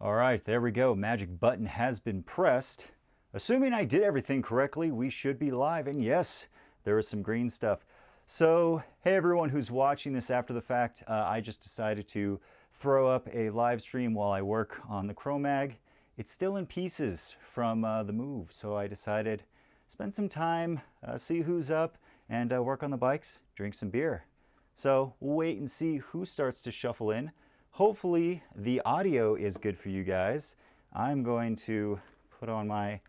All right, there we go. Magic button has been pressed. Assuming I did everything correctly, we should be live. And yes, there is some green stuff. So, hey everyone who's watching this after the fact, I just decided to throw up a live stream while I work on the Chromag. It's still in pieces from the move, so I decided spend some time, see who's up, and work on the bikes, drink some beer. So we'll wait and see who starts to shuffle in. Hopefully the audio is good for you guys. I'm going to put on my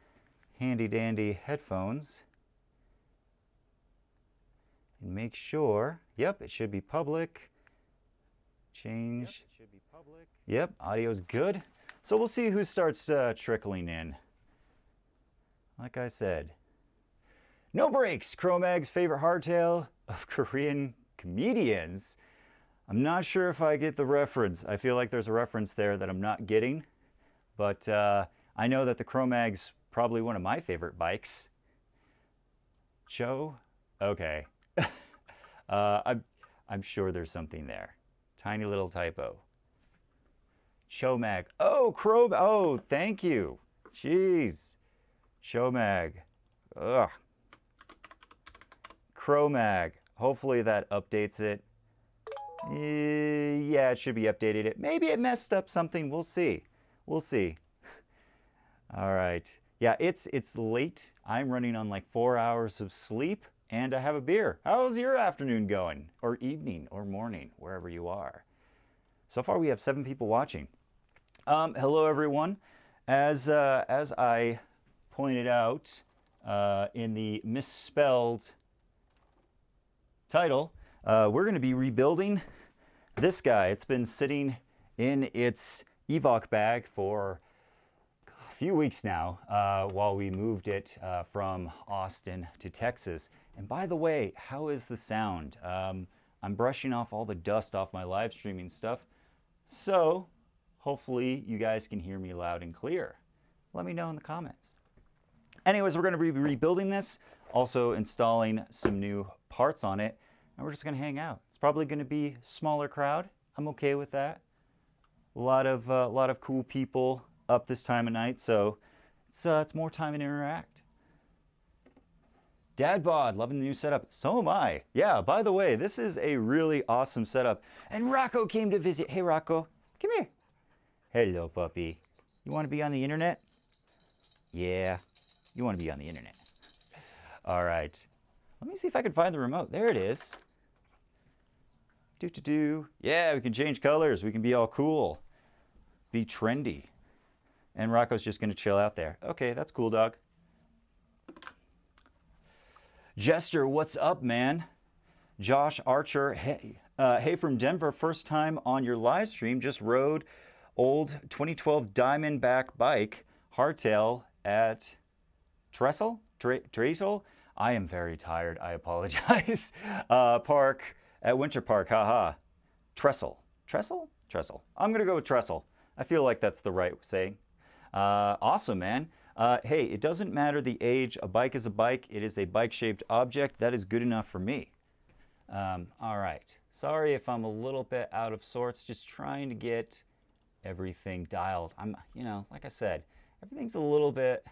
handy dandy headphones and make sure, yep, it should be public. Change. Yep, audio's good. So we'll see who starts trickling in. Like I said, no breaks, Chromag's favorite hardtail of Korean comedians. I'm not sure if I get the reference. I feel like there's a reference there that I'm not getting, but I know that the Chromag's probably one of my favorite bikes. Cho? Okay. I'm sure there's something there. Tiny little typo. Chromag. Oh, Chrome. Oh, thank you. Jeez. Chromag. Ugh. Chromag. Hopefully that updates it. Yeah, it should be updated. Maybe it messed up something. We'll see. We'll see. All right. Yeah, it's late. I'm running on like 4 hours of sleep, and I have a beer. How's your afternoon going? Or evening, or morning, wherever you are. So far, we have 7 people watching. Hello, everyone. As I pointed out in the misspelled title, we're going to be rebuilding this guy. It's been sitting in its Evoc bag for a few weeks now while we moved it from Austin to Texas. And by the way, how is the sound? I'm brushing off all the dust off my live streaming stuff, so hopefully you guys can hear me loud and clear. Let me know in the comments. Anyways, we're going to be rebuilding this, also installing some new parts on it, and we're just going to hang out. It's probably going to be a smaller crowd. I'm okay with that. A lot of cool people up this time of night, so it's more time to interact. Dad bod, loving the new setup. So am I. Yeah, by the way, this is a really awesome setup. And Rocco came to visit. Hey, Rocco, come here. Hello, puppy. You want to be on the internet? Yeah, you want to be on the internet. All right. Let me see if I can find the remote. There it is. Yeah, we can change colors. We can be all cool. Be trendy. And Rocco's just going to chill out there. Okay, that's cool, dog. Jester, what's up, man? Josh Archer, hey from Denver, first time on your live stream. Just rode old 2012 Diamondback bike, hardtail at Trestle? I am very tired. I apologize. Park at Winter Park. Haha. Trestle. I'm gonna go with Trestle. I feel like that's the right saying. Awesome, man. Hey, it doesn't matter the age. A bike is a bike. It is a bike-shaped object. That is good enough for me. All right. Sorry if I'm a little bit out of sorts. Just trying to get everything dialed. Like I said, everything's a little bit.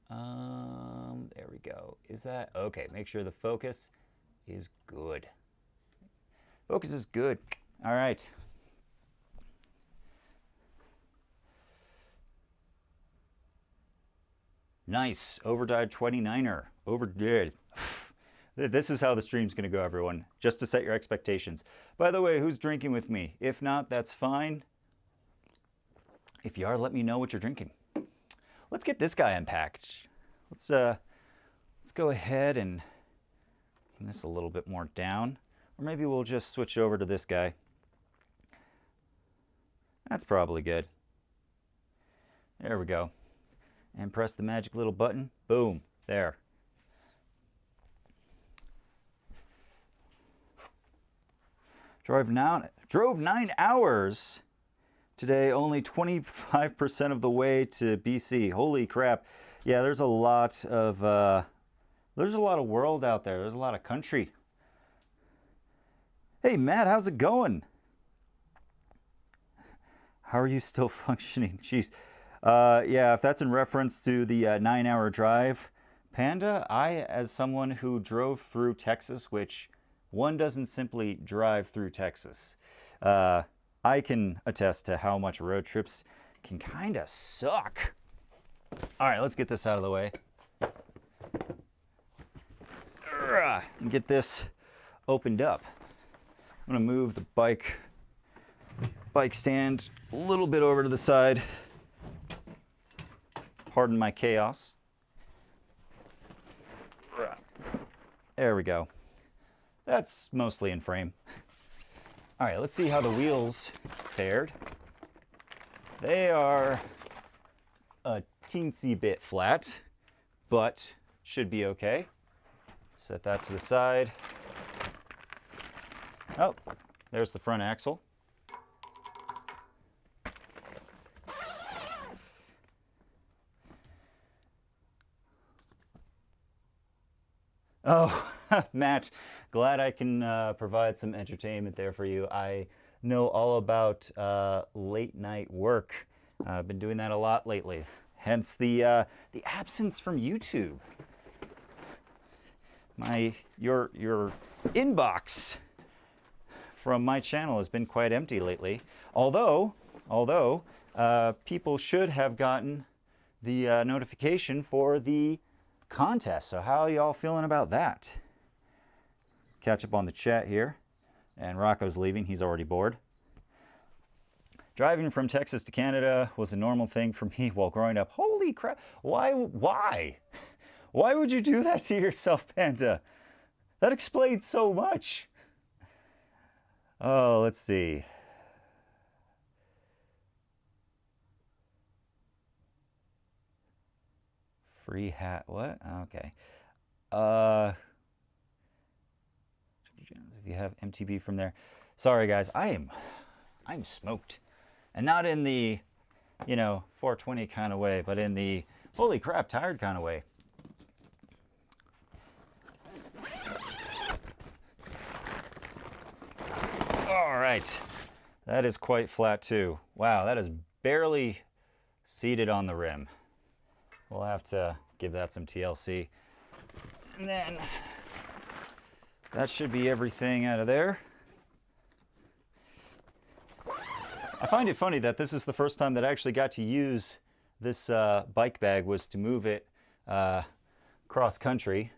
There we go. Is that okay? Make sure the focus is good. Focus is good. All right. Nice. Overdid 29er. Overdid. This is how the stream's going to go, everyone. Just to set your expectations. By the way, who's drinking with me? If not, that's fine. If you are, let me know what you're drinking. Let's get this guy unpacked. Let's go ahead and bring this a little bit more down. Or maybe we'll just switch over to this guy. That's probably good. There we go. And press the magic little button. Boom. There. Drove 9 hours today, only 25% of the way to BC. Holy crap. Yeah, there's a lot of world out there. There's a lot of country. Hey, Matt, how's it going? How are you still functioning? Jeez. Yeah, if that's in reference to the 9-hour drive, Panda, as someone who drove through Texas, which one doesn't simply drive through Texas, I can attest to how much road trips can kind of suck. All right, let's get this out of the way. And get this opened up. I'm gonna move the bike stand a little bit over to the side. Pardon my chaos. There we go. That's mostly in frame. All right, let's see how the wheels fared. They are a teensy bit flat, but should be okay. Set that to the side. Oh, there's the front axle. Oh, Matt, glad I can provide some entertainment there for you. I know all about late night work. I've been doing that a lot lately. Hence the absence from YouTube. Your inbox from my channel has been quite empty lately. Although people should have gotten the notification for the contest. So how are y'all feeling about that? Catch up on the chat here. And Rocco's leaving. He's already bored. Driving from Texas to Canada was a normal thing for me while growing up. Holy crap. Why? Why would you do that to yourself, Panda? That explains so much. Oh, let's see. Free hat, what? Okay. If you have MTB from there. Sorry guys, I'm smoked. And not in the, 420 kind of way, but in the holy crap, tired kind of way. All right. That is quite flat too. Wow, that is barely seated on the rim. We'll have to give that some TLC. And then that should be everything out of there. I find it funny that this is the first time that I actually got to use this bike bag, was to move it cross country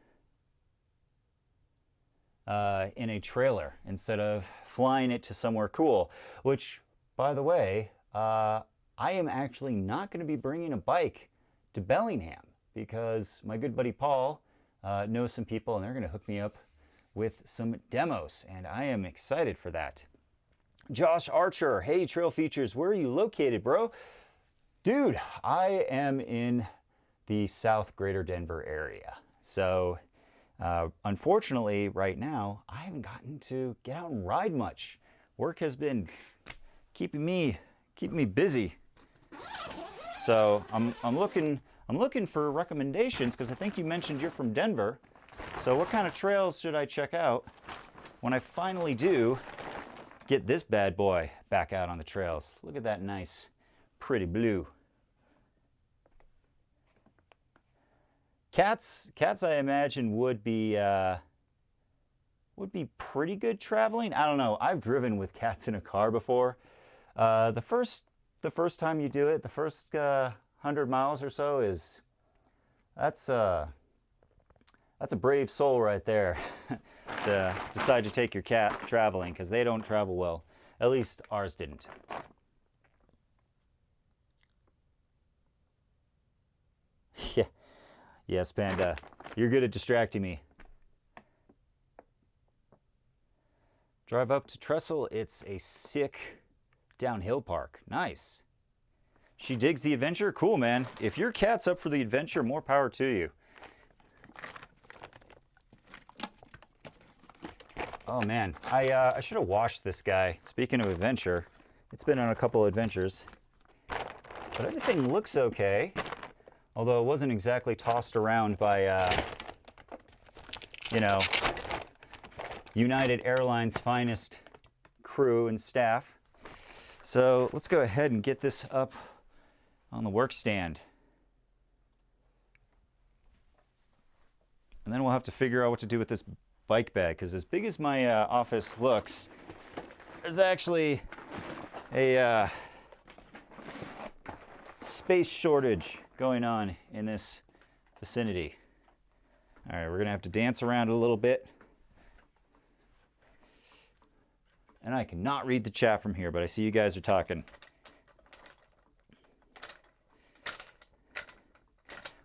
in a trailer instead of flying it to somewhere cool. Which, by the way, I am actually not going to be bringing a bike to Bellingham because my good buddy Paul knows some people and they're going to hook me up with some demos, and I am excited for that. Josh Archer, hey Trail Features, where are you located, bro? Dude, I am in the South Greater Denver area. So unfortunately right now I haven't gotten to get out and ride much. Work has been keeping me busy. So I'm looking for recommendations because I think you mentioned you're from Denver. So what kind of trails should I check out when I finally do get this bad boy back out on the trails? Look at that nice, pretty blue. Cats I imagine would be pretty good traveling. I don't know. I've driven with cats in a car before. The first time you do it, the first 100 miles or so that's a brave soul right there to decide to take your cat traveling, because they don't travel well. At least ours didn't. Yeah. Yes, Panda. You're good at distracting me. Drive up to Trestle. It's a sick downhill park. Nice. She digs the adventure? Cool, man. If your cat's up for the adventure, more power to you. Oh man, I should have washed this guy. Speaking of adventure, it's been on a couple of adventures. But everything looks okay. Although it wasn't exactly tossed around by, United Airlines' finest crew and staff. So let's go ahead and get this up on the work stand. And then we'll have to figure out what to do with this bike bag, because as big as my office looks, there's actually a space shortage going on in this vicinity. All right, we're gonna have to dance around a little bit. And I cannot read the chat from here, but I see you guys are talking.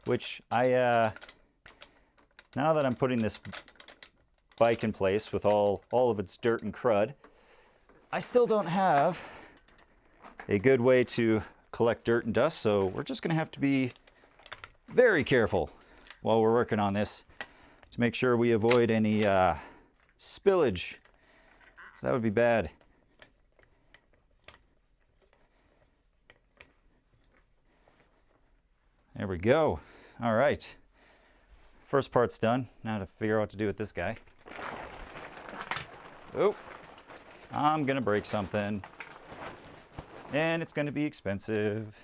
Which now that I'm putting this bike in place with all of its dirt and crud, I still don't have a good way to collect dirt and dust, so we're just gonna have to be very careful while we're working on this to make sure we avoid any spillage. So that would be bad. There we go. All right. First part's done. Now to figure out what to do with this guy. Oh, I'm gonna break something. And it's gonna be expensive.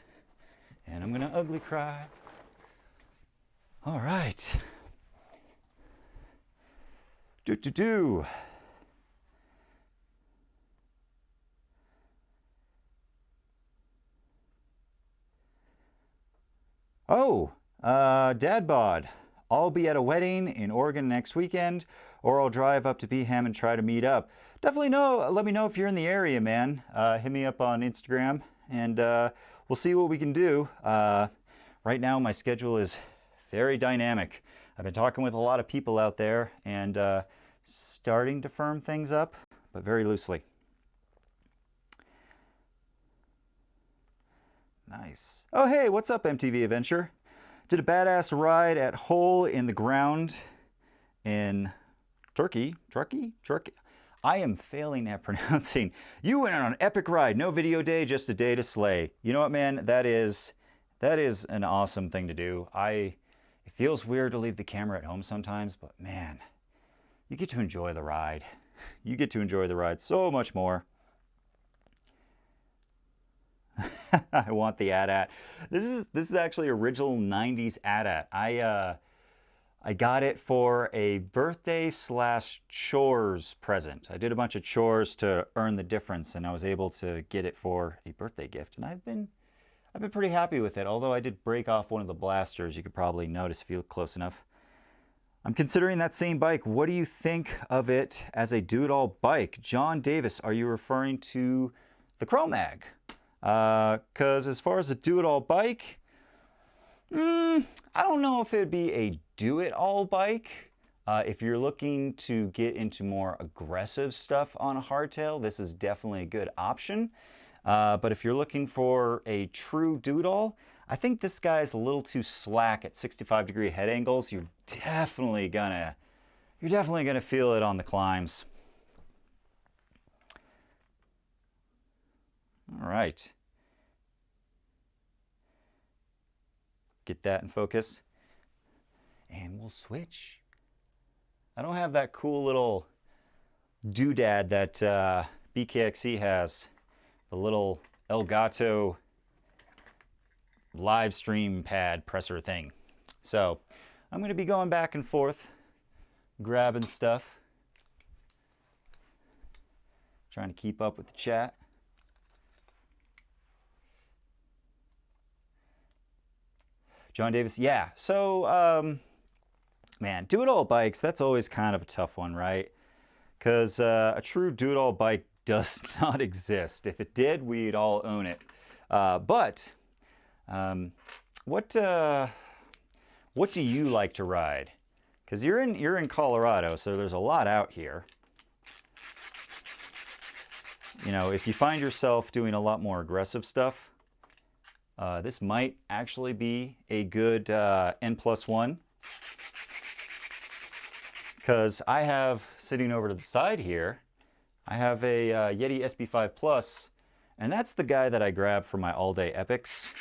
And I'm gonna ugly cry. All right. Do. Oh, Dad bod. I'll be at a wedding in Oregon next weekend, or I'll drive up to Beham and try to meet up. Definitely let me know if you're in the area, man. Hit me up on Instagram, and we'll see what we can do. Right now, my schedule is very dynamic. I've been talking with a lot of people out there, and starting to firm things up, but very loosely. Nice. Oh, hey, what's up, MTV Adventure? Did a badass ride at Hole in the Ground in Turkey. I am failing at pronouncing. You went on an epic ride. No video day, just a day to slay. You know what, man? That is an awesome thing to do. It feels weird to leave the camera at home sometimes, but man, you get to enjoy the ride. You get to enjoy the ride so much more. I want the AT-AT. This is actually original 90s AT-AT. I got it for a birthday / chores present. I did a bunch of chores to earn the difference, and I was able to get it for a birthday gift. And I've been pretty happy with it, although I did break off one of the blasters. You could probably notice if you look close enough. I'm considering that same bike. What do you think of it as a do-it-all bike? John Davis, are you referring to the Chromag? Because as far as a do-it-all bike, I don't know if it'd be a do-it-all bike. If you're looking to get into more aggressive stuff on a hardtail, this is definitely a good option. But if you're looking for a true do-it-all, I think this guy is a little too slack at 65-degree head angles. You're definitely gonna feel it on the climbs. All right. Get that in focus. And we'll switch. I don't have that cool little doodad that BKXC has. The little Elgato live stream pad presser thing. So I'm going to be going back and forth, grabbing stuff. Trying to keep up with the chat. John Davis, yeah. So, man, do-it-all bikes, that's always kind of a tough one, right? Because a true do-it-all bike does not exist. If it did, we'd all own it. But what do you like to ride? Because you're in Colorado, so there's a lot out here. You know, if you find yourself doing a lot more aggressive stuff, this might actually be a good N+1. Because I have, sitting over to the side here, I have a Yeti SB5 Plus, and that's the guy that I grab for my all-day epics.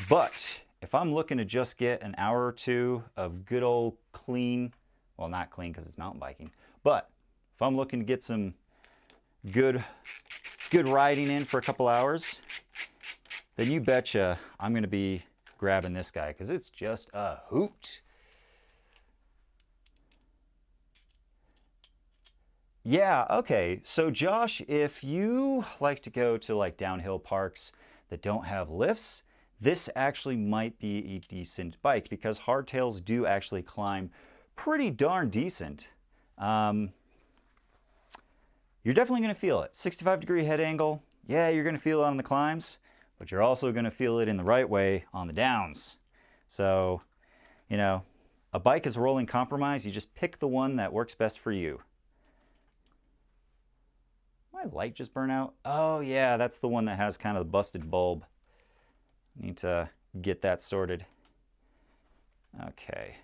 But if I'm looking to just get an hour or two of good old clean, well, not clean because it's mountain biking, but if I'm looking to get some good good riding in for a couple hours, then you betcha I'm going to be grabbing this guy because it's just a hoot. Yeah, okay. So Josh, if you like to go to like downhill parks that don't have lifts, this actually might be a decent bike because hardtails do actually climb pretty darn decent. You're definitely going to feel it. 65-degree head angle. Yeah, you're going to feel it on the climbs, but you're also going to feel it in the right way on the downs. So, you know, a bike is a rolling compromise. You just pick the one that works best for you. My light just burnt out. Oh yeah, that's the one that has kind of the busted bulb. Need to get that sorted. Okay.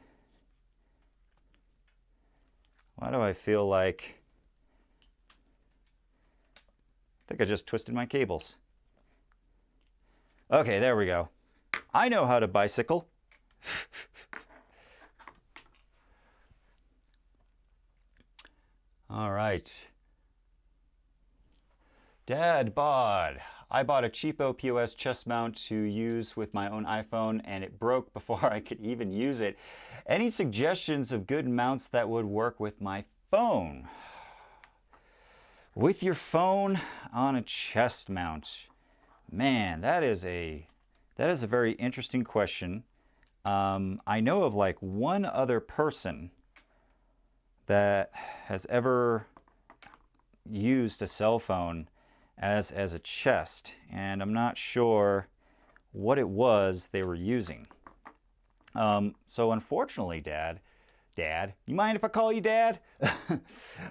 Why do I feel like... I think I just twisted my cables. Okay, there we go. I know how to bicycle. All right. Dad bod. I bought a cheapo POS chest mount to use with my own iPhone and it broke before I could even use it. Any suggestions of good mounts that would work with my phone? With your phone on a chest mount. Man, that is a very interesting question. I know of like one other person that has ever used a cell phone as a chest, and I'm not sure what it was they were using. So unfortunately, Dad, you mind if I call you Dad?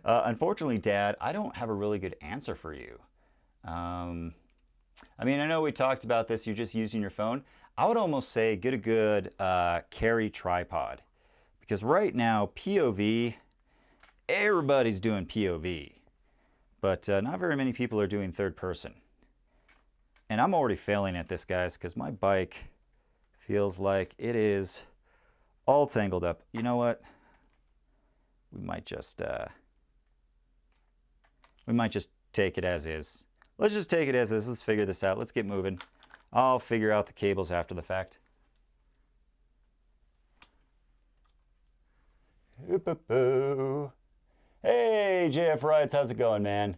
Unfortunately, Dad, I don't have a really good answer for you. I mean, I know we talked about this, you're just using your phone. I would almost say get a good carry tripod. Because right now, POV, everybody's doing POV. But not very many people are doing third person. And I'm already failing at this, guys, because my bike feels like it is all tangled up. You know what? We might just take it as is. Let's just take it as is. Let's figure this out. Let's get moving. I'll figure out the cables after the fact. Hey, JF Rides, how's it going, man?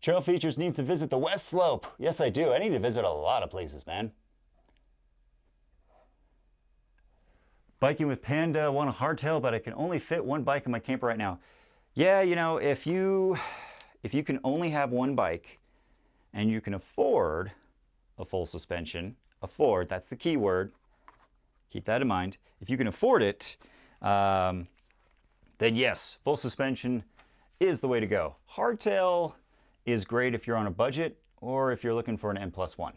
Trail Features needs to visit the West Slope. Yes, I do. I need to visit a lot of places, man. Biking with Panda, want a hardtail, but I can only fit one bike in my camper right now. Yeah, you know, if you can only have one bike and you can afford a full suspension, afford, that's the key word. Keep that in mind. If you can afford it, then yes, full suspension is the way to go. Hardtail is great if you're on a budget or if you're looking for an N+1.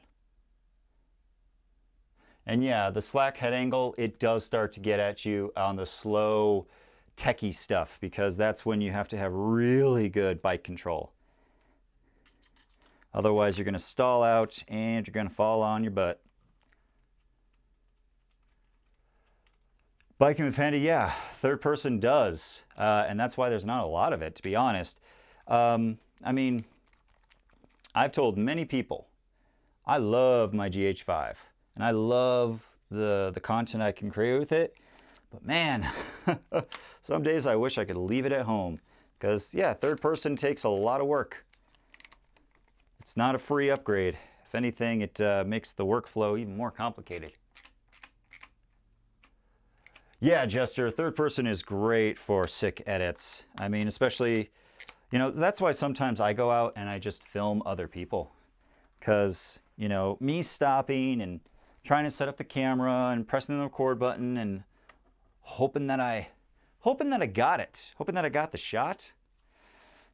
And yeah, the slack head angle, it does start to get at you on the slow, techie stuff because that's when you have to have really good bike control. Otherwise, you're going to stall out and you're going to fall on your butt. Biking with Panda, yeah, third person does. And that's why there's not a lot of it, to be honest. I mean, I've told many people, I love my GH5. And I love the content I can create with it. But man, some days I wish I could leave it at home. Because, yeah, third person takes a lot of work. It's not a free upgrade. If anything, it makes the workflow even more complicated. Yeah, Jester, third person is great for sick edits. I mean, especially, you know, that's why sometimes I go out and I just film other people. Because, you know, me stopping and trying to set up the camera and pressing the record button and hoping that I got it, hoping that I got the shot,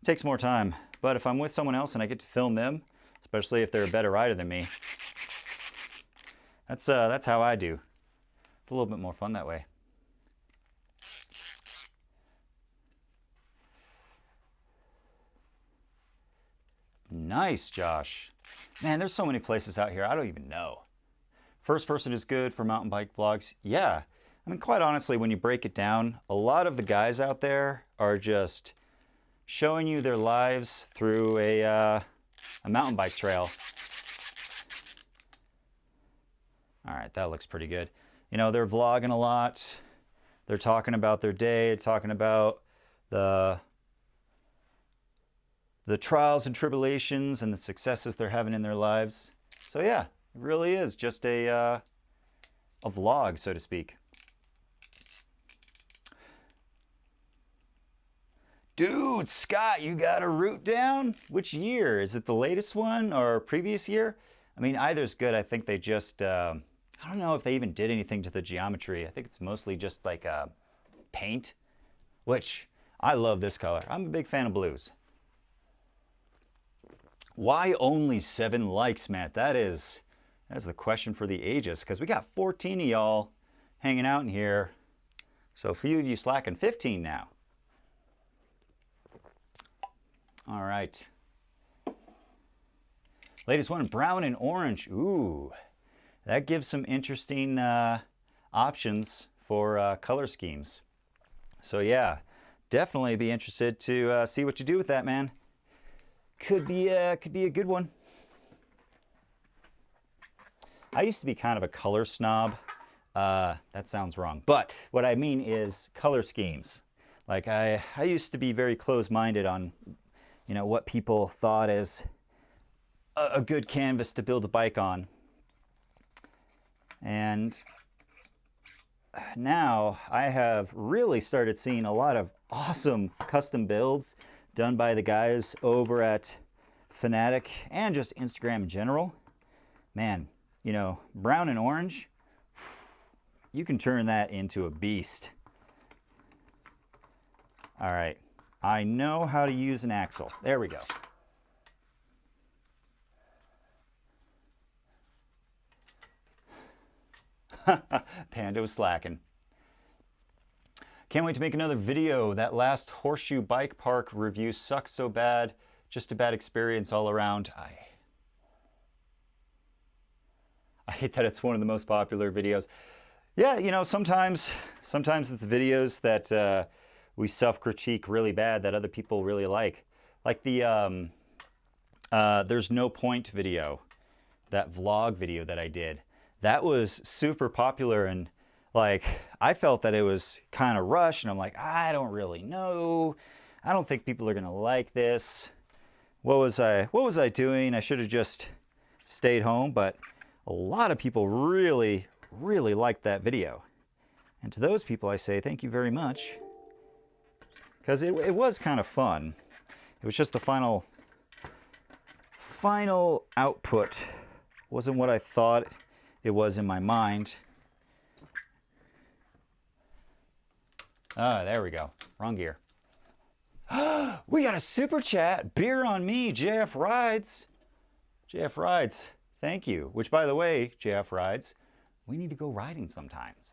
it takes more time. But if I'm with someone else and I get to film them, especially if they're a better rider than me, that's how I do. It's a little bit more fun that way. Nice, Josh. Man, there's so many places out here I don't even know. First person is good for mountain bike vlogs. Yeah, I mean, quite honestly, when you break it down, a lot of the guys out there are just showing you their lives through a mountain bike trail. All right, that looks pretty good. You know, they're vlogging a lot. They're talking about their day, talking about the trials and tribulations and the successes they're having in their lives. So yeah, it really is just a vlog, so to speak. Dude, Scott, you got a route down? Which year? Is it the latest one or previous year? I mean, either's good. I think they just, I don't know if they even did anything to the geometry. I think it's mostly just like paint, which I love this color. I'm a big fan of blues. Why only 7 likes, Matt? That's the question for the ages, because we got 14 of y'all hanging out in here. So a few of you slacking 15 now. All right. Latest one, brown and orange. Ooh, that gives some interesting options for color schemes. So yeah, definitely be interested to see what you do with that, man. Could be a good one. I used to be kind of a color snob. That sounds wrong, but what I mean is color schemes. Like I used to be very close-minded on, you know, what people thought as a good canvas to build a bike on. And now I have really started seeing a lot of awesome custom builds done by the guys over at Fanatic and just Instagram in general. Man, you know, brown and orange, you can turn that into a beast. All right, I know how to use an axle. There we go. Panda was slacking. Can't wait to make another video. That last horseshoe bike park review sucks so bad. Just a bad experience all around. I hate that it's one of the most popular videos. Yeah, you know, sometimes it's the videos that we self-critique really bad that other people really like. Like the There's No Point video, that vlog video that I did. That was super popular, and like I felt that it was kind of rushed, and I'm like, I don't really know. I don't think people are gonna like this. What was I doing? I should have just stayed home, but a lot of people really liked that video. And to those people I say thank you very much, because it was kind of fun. It was just the final output wasn't what I thought it was in my mind. Ah, there we go. Wrong gear. We got a super chat. Beer on me, JF Rides. JF Rides, thank you. Which, by the way, JF Rides, we need to go riding sometimes.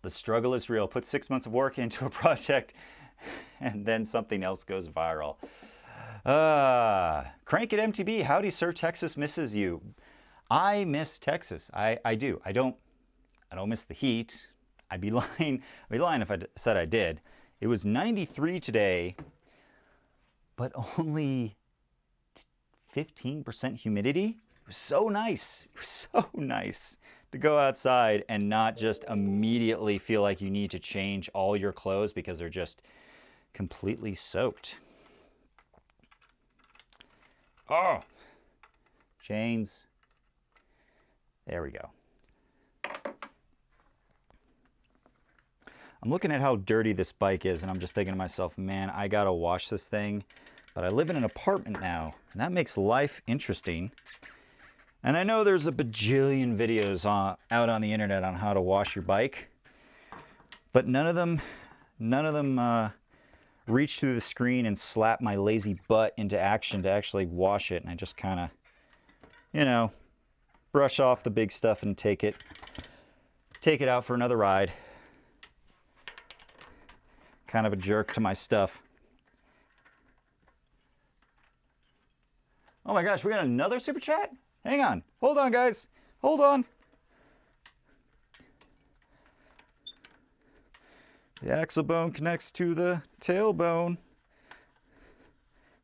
The struggle is real. Put 6 months of work into a project and then something else goes viral. Crank it MTB. Howdy, sir. Texas misses you. I miss Texas. I do. I don't miss the heat. I'd be lying if I said I did. It was 93 today, but only 15% humidity. It was so nice. It was so nice to go outside and not just immediately feel like you need to change all your clothes because they're just completely soaked. Oh, chains. There we go. I'm looking at how dirty this bike is, and I'm just thinking to myself, man, I gotta wash this thing. But I live in an apartment now, and that makes life interesting. And I know there's a bajillion videos out on the internet on how to wash your bike, but none of them reach through the screen and slap my lazy butt into action to actually wash it. And I just kind of, you know, brush off the big stuff and take it out for another ride. Kind of a jerk to my stuff. Oh my gosh, we got another super chat? Hang on. Hold on, guys. Hold on. The axle bone connects to the tailbone.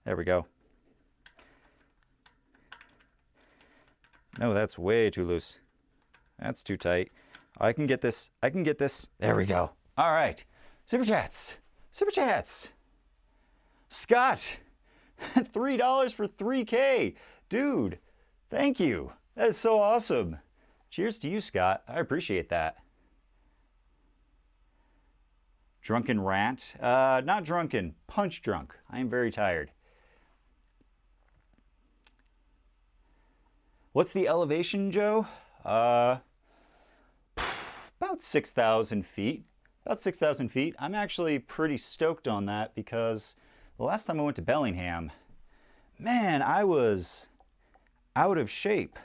There we go. No, that's way too loose. That's too tight. I can get this. I can get this. There we go. All right. Super chats. Super chats. Scott, $3 for 3K. Dude, thank you. That is so awesome. Cheers to you, Scott. I appreciate that. Drunken rant. Not drunken. Punch drunk. I am very tired. What's the elevation, Joe? About 6,000 feet. About 6,000 feet. I'm actually pretty stoked on that because the last time I went to Bellingham, man, I was out of shape.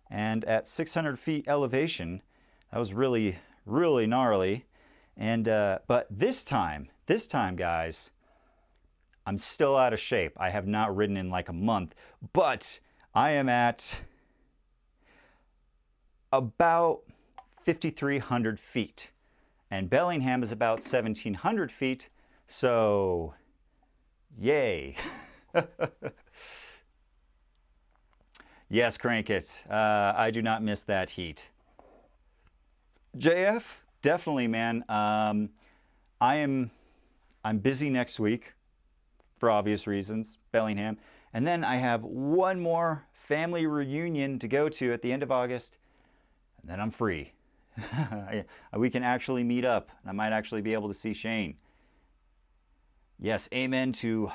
And at 600 feet elevation, that was really, really gnarly. And but this time, guys, I'm still out of shape. I have not ridden in like a month, but I am at about 5,300 feet. And Bellingham is about 1,700 feet, so yay. Yes, crank it. I do not miss that heat. JF, definitely, man. I'm busy next week for obvious reasons, Bellingham. And then I have one more family reunion to go to at the end of August, and then I'm free. We can actually meet up, and I might actually be able to see Shane. Yes, amen to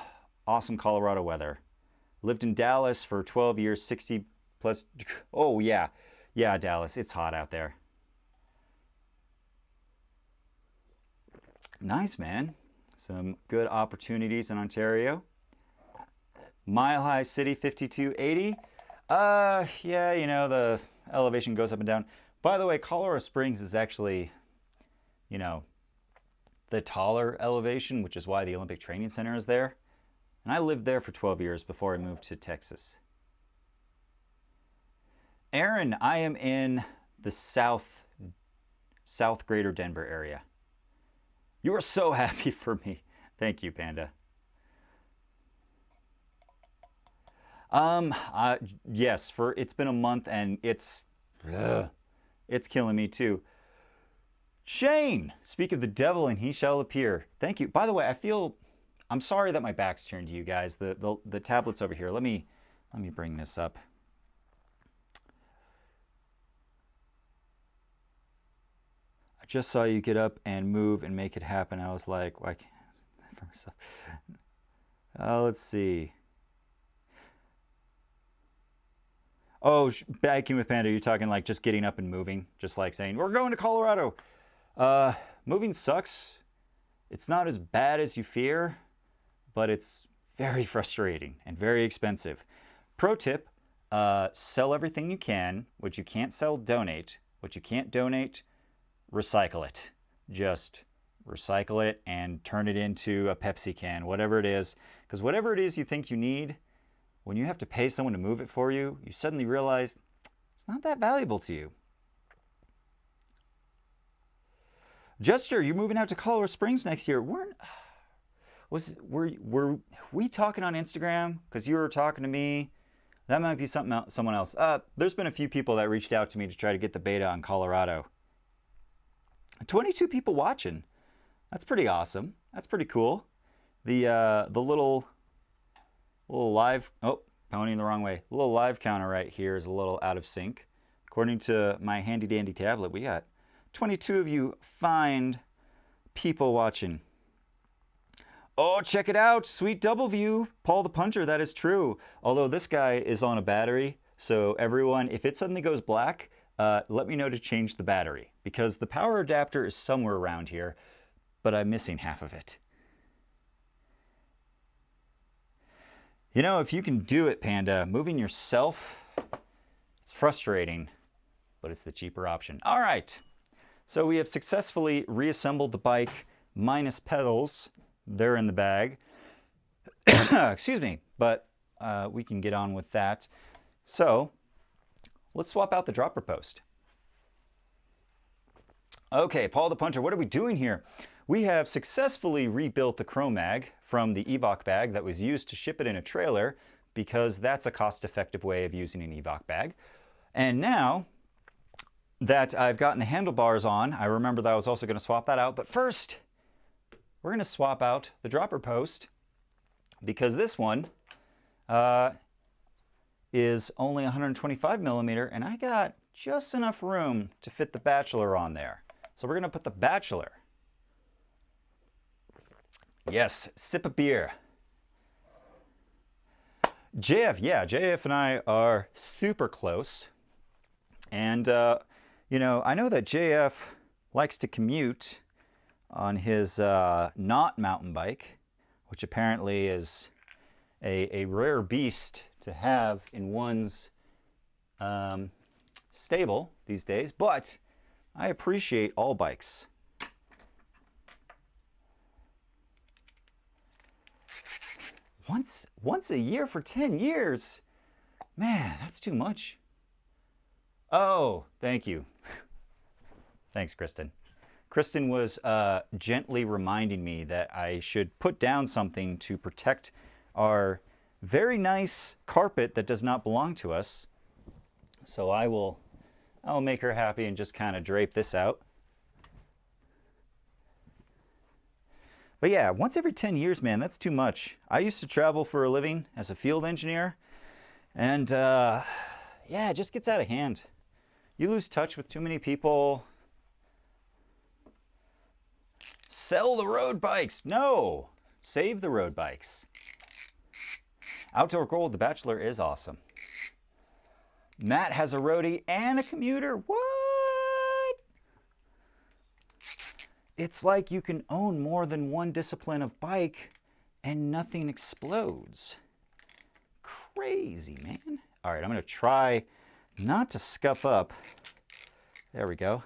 awesome Colorado weather. Lived in Dallas for 12 years, 60 plus. Oh, yeah. Yeah, Dallas. It's hot out there. Nice, man. Some good opportunities in Ontario. Mile High City, 5280. Yeah, you know, the elevation goes up and down. By the way, Colorado Springs is actually, you know, the taller elevation, which is why the Olympic Training Center is there. And I lived there for 12 years before I moved to Texas. Aaron, I am in the South Greater Denver area. You are so happy for me. Thank you, Panda. Yes, it's been a month and it's killing me too. Shane, speak of the devil and he shall appear. Thank you. By the way, I'm sorry that my back's turned to you guys. The tablet's over here. Let me bring this up. I just saw you get up and move and make it happen. I was like, why can't I for myself? Let's see. Oh, biking with Panda, you're talking like just getting up and moving, just like saying, we're going to Colorado. Moving sucks. It's not as bad as you fear, but it's very frustrating and very expensive. Pro tip, sell everything you can. What you can't sell, donate. What you can't donate, recycle it. Just recycle it and turn it into a Pepsi can, whatever it is. Because whatever it is you think you need, when you have to pay someone to move it for you, you suddenly realize it's not that valuable to you. Jester, you're moving out to Colorado Springs next year. Were we talking on Instagram? Because you were talking to me. That might be someone else. There's been a few people that reached out to me to try to get the beta on Colorado. 22 people watching. That's pretty awesome. That's pretty cool. The little live, pointing the wrong way. The little live counter right here is a little out of sync. According to my handy dandy tablet, we got 22 of you fine people watching. Oh, check it out. Sweet double view. Paul the Puncher, that is true. Although this guy is on a battery. So everyone, if it suddenly goes black, let me know to change the battery. Because the power adapter is somewhere around here, but I'm missing half of it. You know, if you can do it, Panda, moving yourself, it's frustrating, but it's the cheaper option. All right. So we have successfully reassembled the bike minus pedals. They're in the bag. Excuse me, but we can get on with that. So let's swap out the dropper post. Okay, Paul the Puncher, what are we doing here? We have successfully rebuilt the Chromag from the Evoc bag that was used to ship it in a trailer, because that's a cost-effective way of using an Evoc bag. And now that I've gotten the handlebars on, I remember that I was also going to swap that out. But first, we're going to swap out the dropper post, because this one is only 125 millimeter, and I got just enough room to fit the Bachelor on there. So we're going to put the Bachelor. Yes, sip a beer. JF, yeah, JF and I are super close. And, you know, I know that JF likes to commute on his not mountain bike, which apparently is a rare beast to have in one's stable these days. But I appreciate all bikes. Once a year for 10 years? Man, that's too much. Oh, thank you. Thanks, Kristen. Kristen was gently reminding me that I should put down something to protect our very nice carpet that does not belong to us. So I'll make her happy and just kind of drape this out. But yeah, once every 10 years, man, that's too much. I used to travel for a living as a field engineer, and yeah, it just gets out of hand. You lose touch with too many people. Sell the road bikes. No, save the road bikes. Outdoor Gold, the Bachelor is awesome. Matt has a roadie and a commuter. What? It's like you can own more than one discipline of bike and nothing explodes. Crazy, man. All right, I'm going to try not to scuff up. There we go.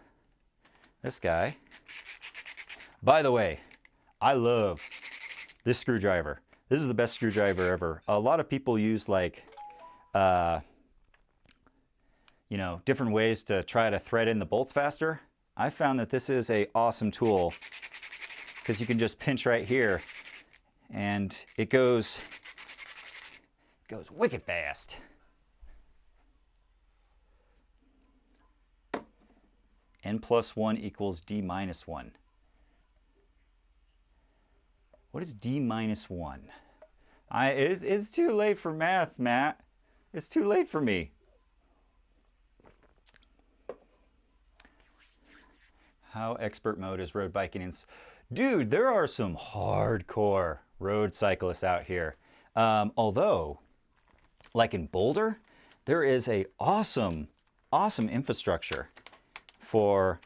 This guy. By the way, I love this screwdriver. This is the best screwdriver ever. A lot of people use like, you know, different ways to try to thread in the bolts faster. I found that this is an awesome tool because you can just pinch right here and it goes wicked fast. N+1 equals D-1. What is D-1? It's too late for math, Matt. It's too late for me. How expert mode is road biking? Dude, there are some hardcore road cyclists out here. Although, like in Boulder, there is a awesome infrastructure for,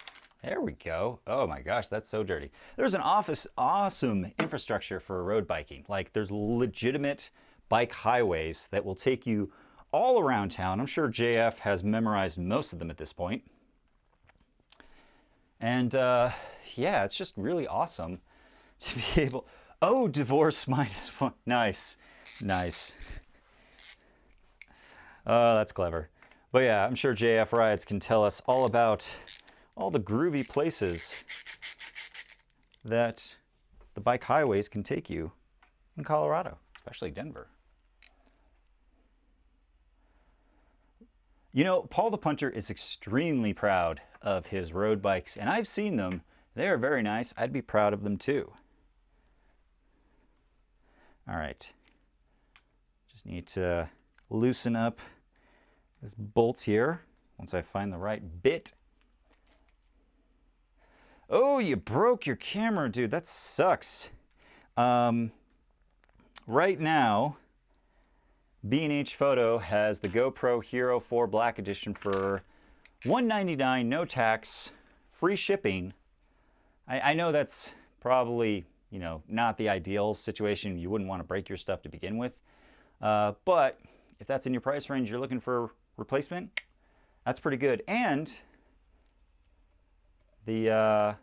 there we go. Oh my gosh, that's so dirty. There's an awesome infrastructure for road biking. Like there's legitimate bike highways that will take you all around town. I'm sure JF has memorized most of them at this point. And yeah, it's just really awesome to be able, oh, divorce -1. Nice, nice. Oh, that's clever. But yeah, I'm sure JF Rides can tell us all about all the groovy places that the bike highways can take you in Colorado, especially Denver. You know, Paul the Punter is extremely proud of his road bikes, and I've seen them. They are very nice. I'd be proud of them too. All right. Just need to loosen up this bolt here once I find the right bit. Oh, you broke your camera, dude. That sucks. Right now, B&H Photo has the GoPro Hero 4 Black Edition for $199, no tax, free shipping. I know that's probably, you know, not the ideal situation. You wouldn't want to break your stuff to begin with. But if that's in your price range, you're looking for replacement, that's pretty good. And the,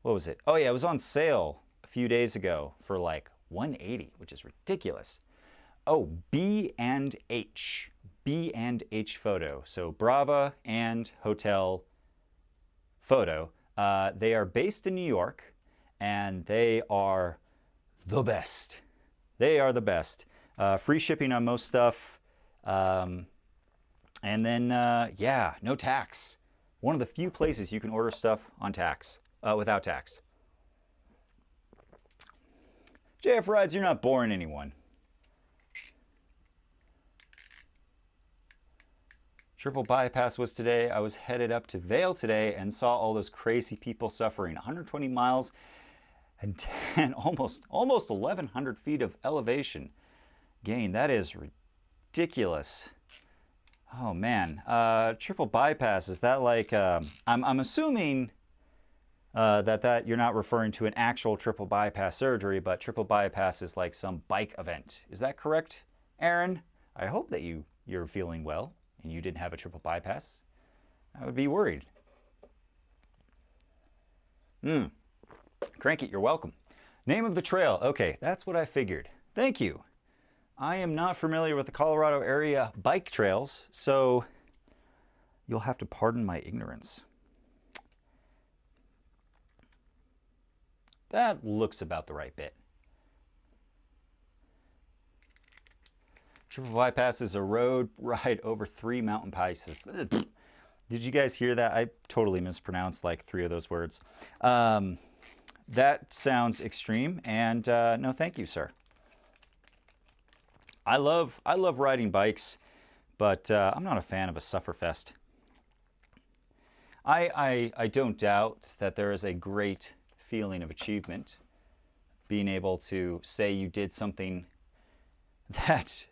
what was it? Oh yeah, it was on sale a few days ago for like $180, which is ridiculous. Oh, B&H Photo. So Brava and Hotel Photo. They are based in New York, and they are the best. They are the best. Free shipping on most stuff. And then, yeah, no tax. One of the few places you can order stuff on tax, without tax. JF Rides, you're not boring anyone. Triple bypass was today. I was headed up to Vail today and saw all those crazy people suffering. 120 miles and 10, almost 1,100 feet of elevation gain. That is ridiculous. Oh man, triple bypass, is that like, I'm assuming that you're not referring to an actual triple bypass surgery, but triple bypass is like some bike event. Is that correct, Aaron? I hope that you're feeling well and you didn't have a triple bypass. I would be worried. Crank it, you're welcome. Name of the trail. Okay, that's what I figured. Thank you. I am not familiar with the Colorado area bike trails, so you'll have to pardon my ignorance. That looks about the right bit. Triple bypass is a road ride over 3 mountain passes. Did you guys hear that? I totally mispronounced like 3 of those words. That sounds extreme, and no thank you, sir. I love riding bikes, but I'm not a fan of a sufferfest. I don't doubt that there is a great feeling of achievement being able to say you did something that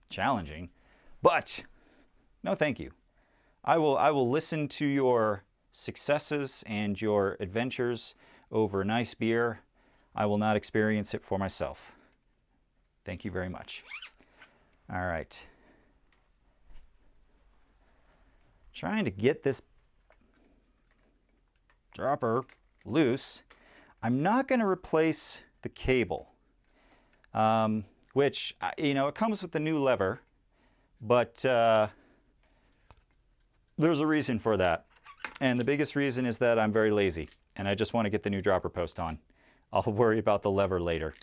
challenging, but no thank you. I will listen to your successes and your adventures over a nice beer. I will not experience it for myself. Thank you very much. All right. Trying to get this dropper loose. I'm not going to replace the cable, which, you know, it comes with the new lever, but there's a reason for that. And the biggest reason is that I'm very lazy and I just want to get the new dropper post on. I'll worry about the lever later.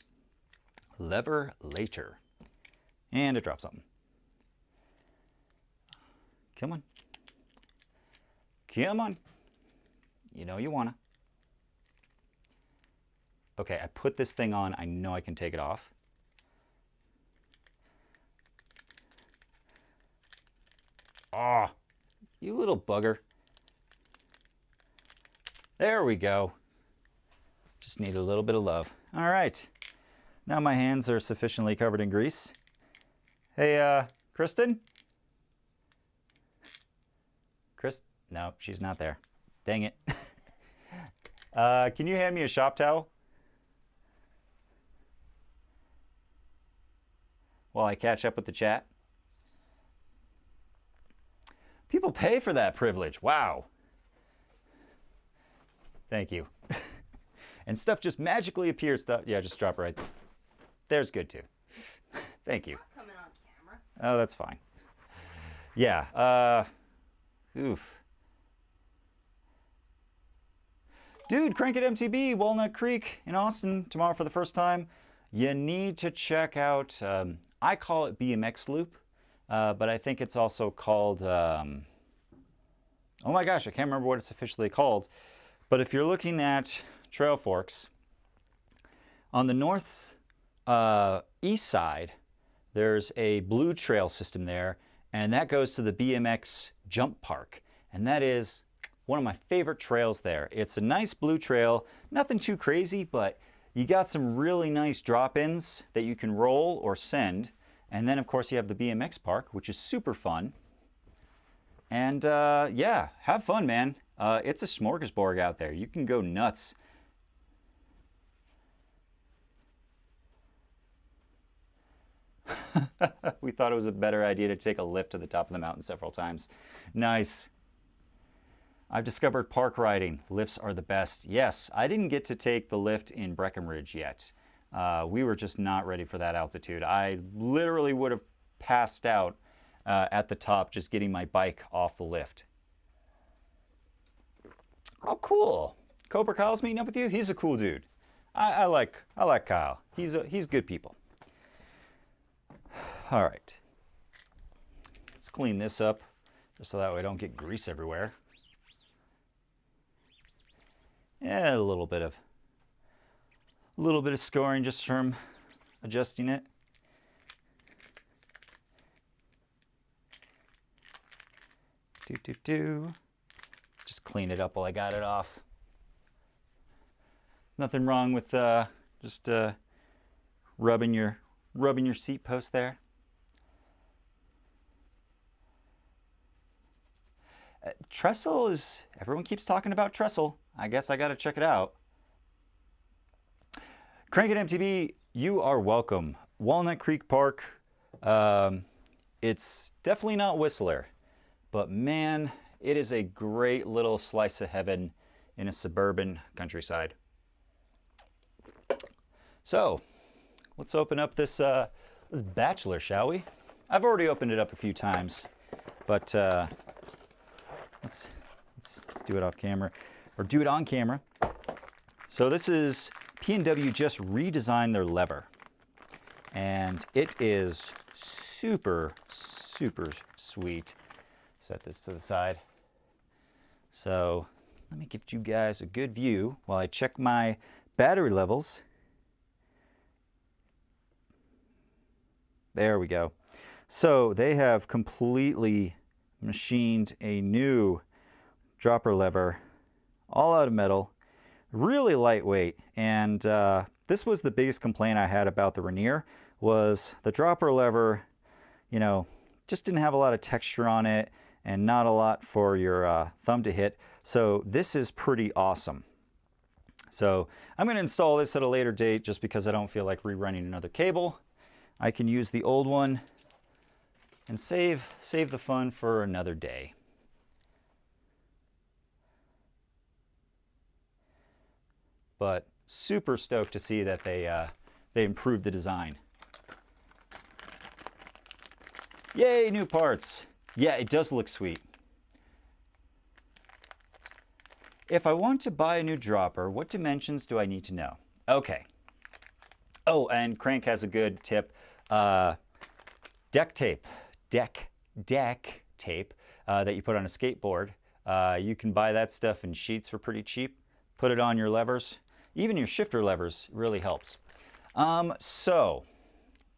Lever later. And it dropped something. Come on. Come on. You know you wanna. Okay, I put this thing on. I know I can take it off. Ah, oh, you little bugger. There we go. Just need a little bit of love. All right. Now my hands are sufficiently covered in grease. Hey, Kristen? No, she's not there. Dang it. Can you hand me a shop towel? While I catch up with the chat. People pay for that privilege. Wow. Thank you. And stuff just magically appears. Yeah, just drop it right there. There's good too. Thank you. Not coming on camera. Oh, that's fine. Yeah. Oof. Dude, Crank It MTB, Walnut Creek in Austin tomorrow for the first time. You need to check out, I call it BMX Loop, but I think it's also called, oh my gosh, I can't remember what it's officially called. But if you're looking at Trail Forks, on the north east side, there's a blue trail system there, and that goes to the BMX Jump Park. And that is one of my favorite trails there. It's a nice blue trail, nothing too crazy, but you got some really nice drop-ins that you can roll or send. And then of course you have the BMX park, which is super fun. And yeah, have fun, man. It's a smorgasbord out there. You can go nuts. We thought it was a better idea to take a lift to the top of the mountain several times. Nice. I've discovered park riding. Lifts are the best. Yes, I didn't get to take the lift in Breckenridge yet. We were just not ready for that altitude. I literally would have passed out at the top just getting my bike off the lift. Oh, cool. Cobra Kyle's meeting up with you? He's a cool dude. I like Kyle. He's good people. All right. Let's clean this up just so that way I don't get grease everywhere. Yeah, a little bit of scoring just from adjusting it. Just clean it up while I got it off. Nothing wrong with just rubbing your seat post there. Trestle is, everyone keeps talking about Trestle. I guess I got to check it out. Crank It MTB, you are welcome. Walnut Creek Park, it's definitely not Whistler, but man, it is a great little slice of heaven in a suburban countryside. So, let's open up this Bachelor, shall we? I've already opened it up a few times, but let's do it off camera, or do it on camera. So this is PNW just redesigned their lever, and it is super sweet. Set this to the side. So let me give you guys a good view while I check my battery levels. There we go. So they have completely machined a new dropper lever, all out of metal, really lightweight. And this was the biggest complaint I had about the Rainier, was the dropper lever, you know, just didn't have a lot of texture on it and not a lot for your thumb to hit. So this is pretty awesome. So I'm going to install this at a later date just because I don't feel like rerunning another cable. I can use the old one and save the fun for another day. But super stoked to see that they improved the design. Yay, new parts. Yeah, it does look sweet. If I want to buy a new dropper, what dimensions do I need to know? Okay. Oh, and Crank has a good tip. Deck tape that you put on a skateboard. You can buy that stuff in sheets for pretty cheap. Put it on your levers. Even your shifter levers really helps. So,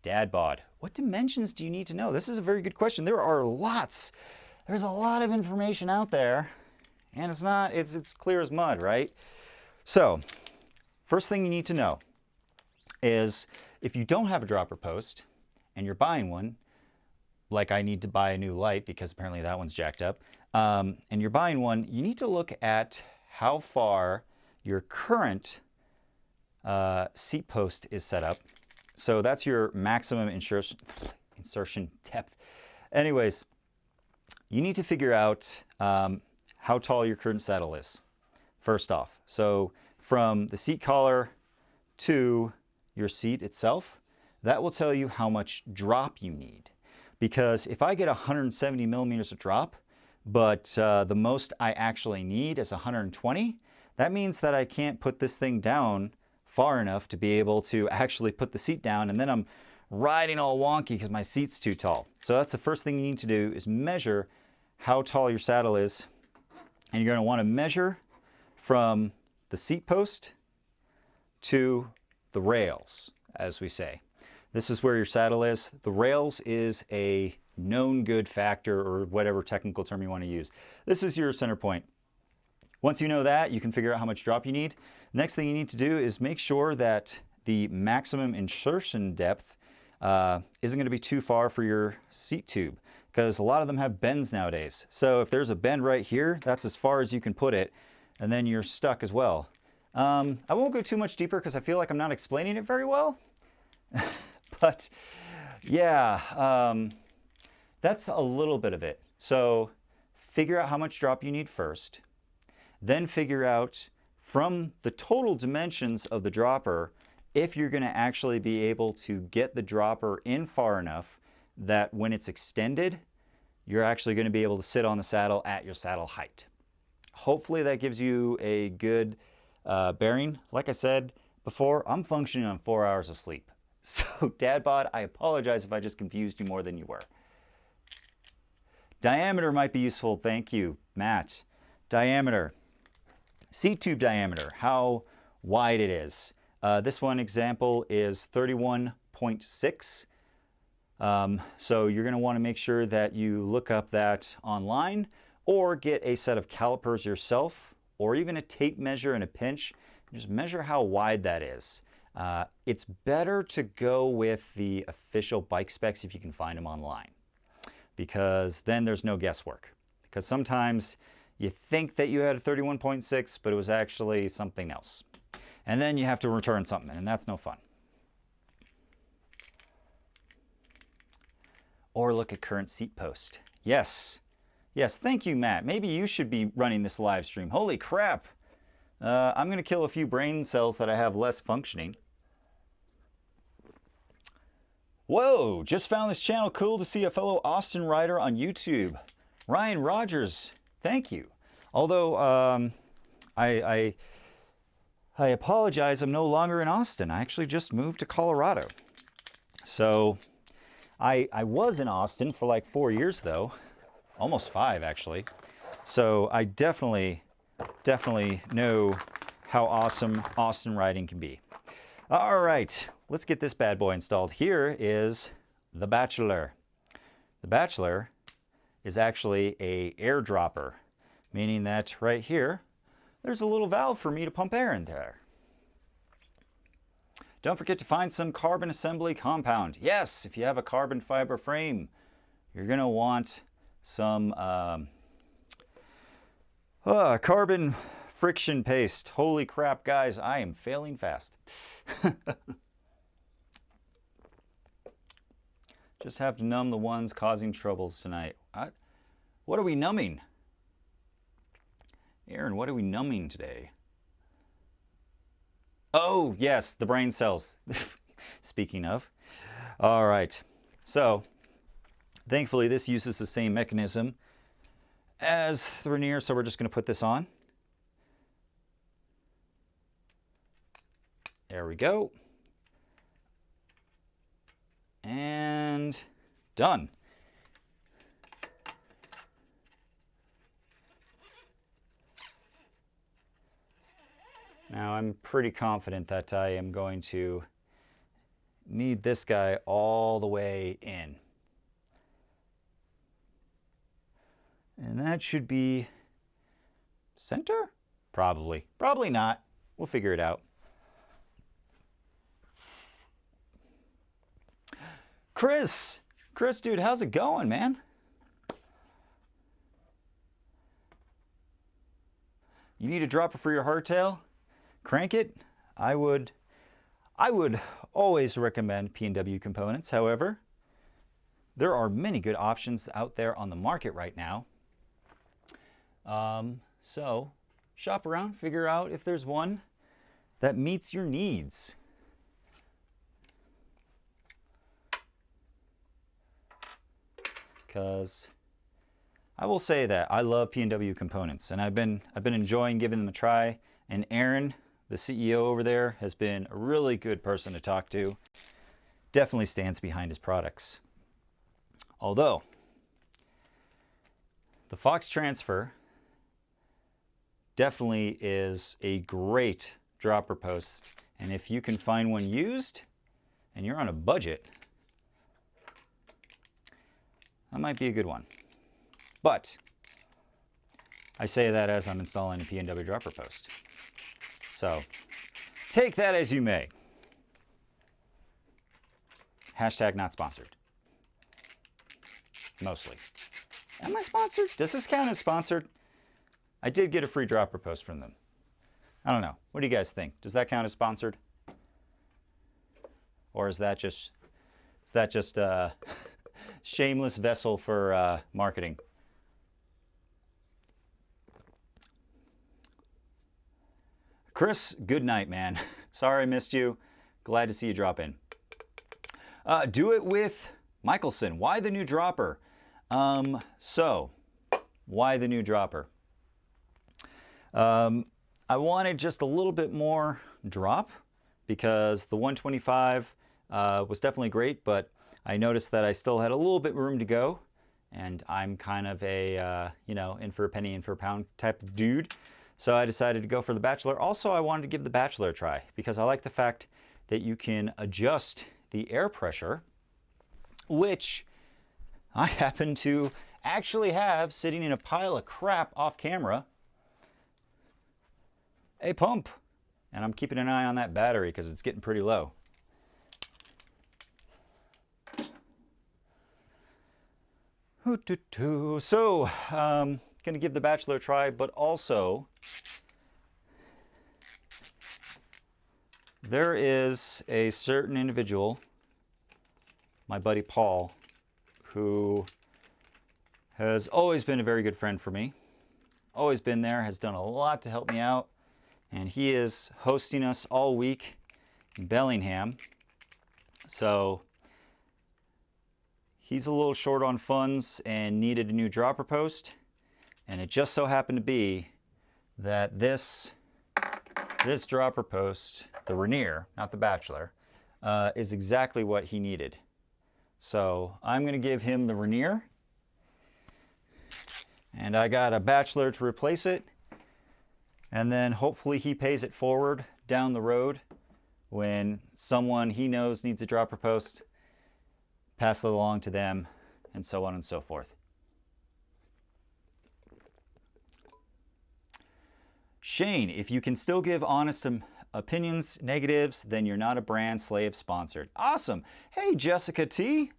dad bod. What dimensions do you need to know? This is a very good question. There are lots. There's a lot of information out there, and it's clear as mud, right? So, first thing you need to know is if you don't have a dropper post and you're buying one, like I need to buy a new light because apparently that one's jacked up, and you're buying one, you need to look at how far your current seat post is set up. So that's your maximum insertion depth. Anyways, you need to figure out how tall your current saddle is, first off. So from the seat collar to your seat itself, that will tell you how much drop you need. Because if I get 170 millimeters of drop, but the most I actually need is 120, that means that I can't put this thing down far enough to be able to actually put the seat down, and then I'm riding all wonky because my seat's too tall. So that's the first thing you need to do, is measure how tall your saddle is. And you're going to want to measure from the seat post to the rails, as we say. This is where your saddle is. The rails is a known good factor, or whatever technical term you want to use. This is your center point. Once you know that, you can figure out how much drop you need. Next thing you need to do is make sure that the maximum insertion depth isn't going to be too far for your seat tube, because a lot of them have bends nowadays. So if there's a bend right here, that's as far as you can put it, and then you're stuck as well. I won't go too much deeper because I feel like I'm not explaining it very well. But yeah, that's a little bit of it. So figure out how much drop you need first. Then figure out from the total dimensions of the dropper if you're going to actually be able to get the dropper in far enough that when it's extended, you're actually going to be able to sit on the saddle at your saddle height. hopefully that gives you a good bearing. Like I said before, I'm functioning on 4 hours of sleep. So Dad Bod, I apologize if I just confused you more than you were. Diameter might be useful. Thank you, Matt. Diameter. C-tube diameter, how wide it is. This one example is 31.6. So you're going to want to make sure that you look up that online or get a set of calipers yourself or even a tape measure and a pinch. Just measure how wide that is. It's better to go with the official bike specs if you can find them online, because then there's no guesswork. Because sometimes you think that you had a 31.6, but it was actually something else. And then you have to return something, and that's no fun. Or look at current seat post. Yes. Yes, thank you, Matt. Maybe you should be running this live stream. Holy crap. I'm going to kill a few brain cells that I have less functioning. Whoa, just found this channel. Cool to see a fellow Austin rider on YouTube. Ryan Rogers, thank you. Although I apologize, I'm no longer in Austin. I actually just moved to Colorado. So I was in Austin for like 4 years though, almost 5 actually. So I definitely know how awesome Austin riding can be. All right, let's get this bad boy installed. Here is the Bachelor. The Bachelor is actually a air dropper, meaning that right here, there's a little valve for me to pump air in there. Don't forget to find some carbon assembly compound. Yes, if you have a carbon fiber frame, you're gonna want some carbon friction paste. Holy crap, guys, I am failing fast. Just have to numb the ones causing troubles tonight. What are we numbing? Aaron, what are we numbing today? Oh, yes, the brain cells. Speaking of. All right. So, thankfully, this uses the same mechanism as the Rainier, so we're just going to put this on. There we go. And done. Now I'm pretty confident that I am going to need this guy all the way in. And that should be center? Probably. Probably not. We'll figure it out. Chris, dude, how's it going, man? You need a dropper for your hardtail? Crank it. I would always recommend PNW components. However, there are many good options out there on the market right now. So shop around, figure out if there's one that meets your needs. Because I will say that I love PNW components, and I've been enjoying giving them a try. And Aaron, the CEO over there, has been a really good person to talk to. Definitely stands behind his products. Although the Fox Transfer definitely is a great dropper post, and if you can find one used and you're on a budget, that might be a good one. But I say that as I'm installing a PNW dropper post. So take that as you may. Hashtag not sponsored. Mostly. Am I sponsored? Does this count as sponsored? I did get a free dropper post from them. I don't know. What do you guys think? Does that count as sponsored? Or is that just a shameless vessel for marketing? Chris, good night, man. Sorry I missed you. Glad to see you drop in. Do it with Michelson. Why the new dropper? Why the new dropper? I wanted just a little bit more drop because the 125 was definitely great, but I noticed that I still had a little bit room to go, and I'm kind of a, in for a penny, in for a pound type of dude. So I decided to go for the Bachelor. Also, I wanted to give the Bachelor a try because I like the fact that you can adjust the air pressure, which I happen to actually have sitting in a pile of crap off camera, a pump. And I'm keeping an eye on that battery because it's getting pretty low. So, gonna give the Bachelor a try, but also there is a certain individual, my buddy Paul, who has always been a very good friend for me. Always been there, has done a lot to help me out. And he is hosting us all week in Bellingham. So he's a little short on funds and needed a new dropper post. And it just so happened to be that this dropper post, the Rainier, not the Bachelor, is exactly what he needed. So I'm going to give him the Rainier. And I got a Bachelor to replace it. And then hopefully he pays it forward down the road when someone he knows needs a dropper post, pass it along to them, and so on and so forth. Shane, if you can still give honest opinions, negatives, then you're not a brand slave sponsored. Awesome. Hey, Jessica T.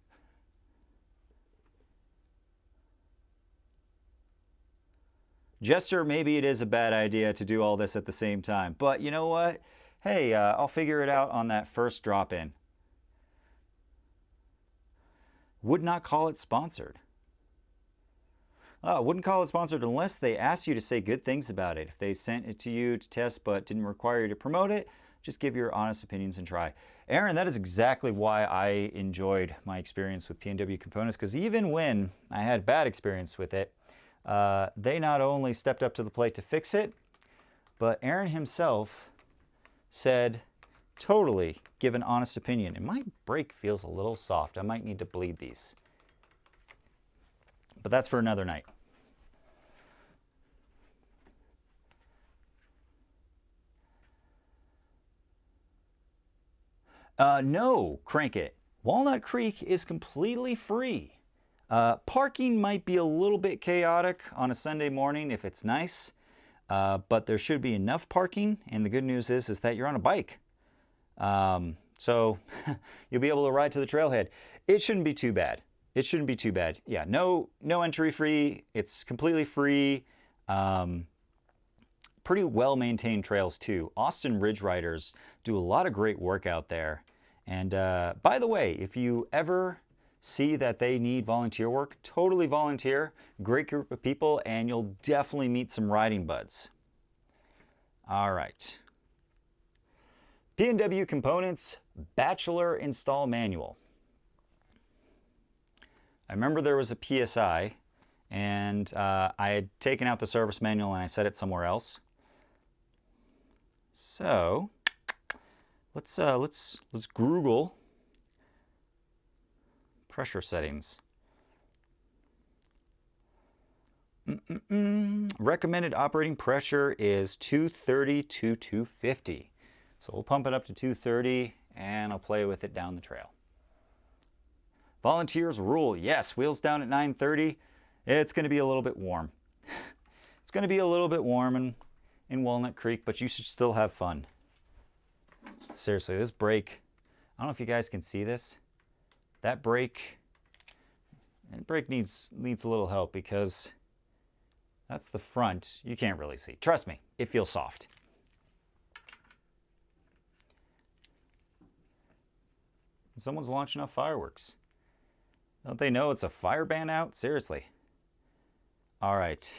Jester, maybe it is a bad idea to do all this at the same time, but you know what? Hey, I'll figure it out on that first drop-in. Would not call it sponsored. Wouldn't call it sponsored unless they asked you to say good things about it. If they sent it to you to test but didn't require you to promote it, just give your honest opinions and try. Aaron, that is exactly why I enjoyed my experience with PNW components, because even when I had bad experience with it, they not only stepped up to the plate to fix it, but Aaron himself said, totally give an honest opinion. And my brake feels a little soft. I might need to bleed these. But that's for another night. No, Crank It. Walnut Creek is completely free. Parking might be a little bit chaotic on a Sunday morning if it's nice, but there should be enough parking, and the good news is that you're on a bike. So you'll be able to ride to the trailhead. It shouldn't be too bad. It shouldn't be too bad. Yeah, no entry fee. It's completely free. Pretty well-maintained trails too. Austin Ridge Riders do a lot of great work out there. And by the way, if you ever see that they need volunteer work, totally volunteer. Great group of people, and you'll definitely meet some riding buds. All right. PNW Components Bachelor Install Manual. I remember there was a PSI, and I had taken out the service manual and I set it somewhere else. So let's Google pressure settings. Recommended operating pressure is 230 to 250. So we'll pump it up to 230 and I'll play with it down the trail. Volunteers rule. Yes, wheels down at 9:30. It's going to be a little bit warm. It's going to be a little bit warm in Walnut Creek, but you should still have fun. Seriously, this brake, I don't know if you guys can see this. That brake needs a little help because that's the front. You can't really see. Trust me, it feels soft. Someone's launching off fireworks. Don't they know it's a fire ban out? Seriously. All right.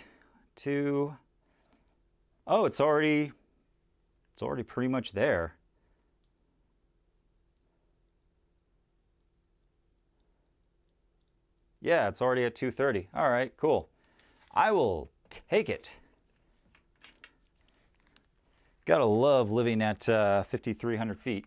Oh, it's already pretty much there. Yeah, it's already at 230. All right, cool. I will take it. Gotta love living at 5,300 feet.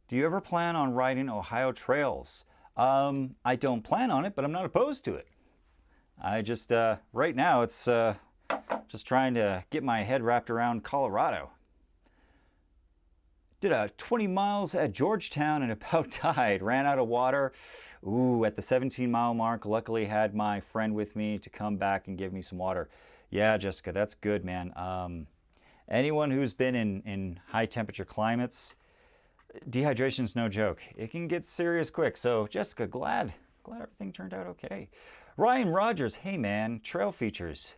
Do you ever plan on riding Ohio trails? I don't plan on it, but I'm not opposed to it. I just, right now, it's just trying to get my head wrapped around Colorado. Did a 20 miles at Georgetown and about died. Ran out of water. Ooh, at the 17-mile mark, luckily had my friend with me to come back and give me some water. Yeah, Jessica, that's good, man. Anyone who's been in high temperature climates, dehydration's no joke. It can get serious quick. So, Jessica, glad everything turned out okay. Ryan Rogers, hey man, trail features.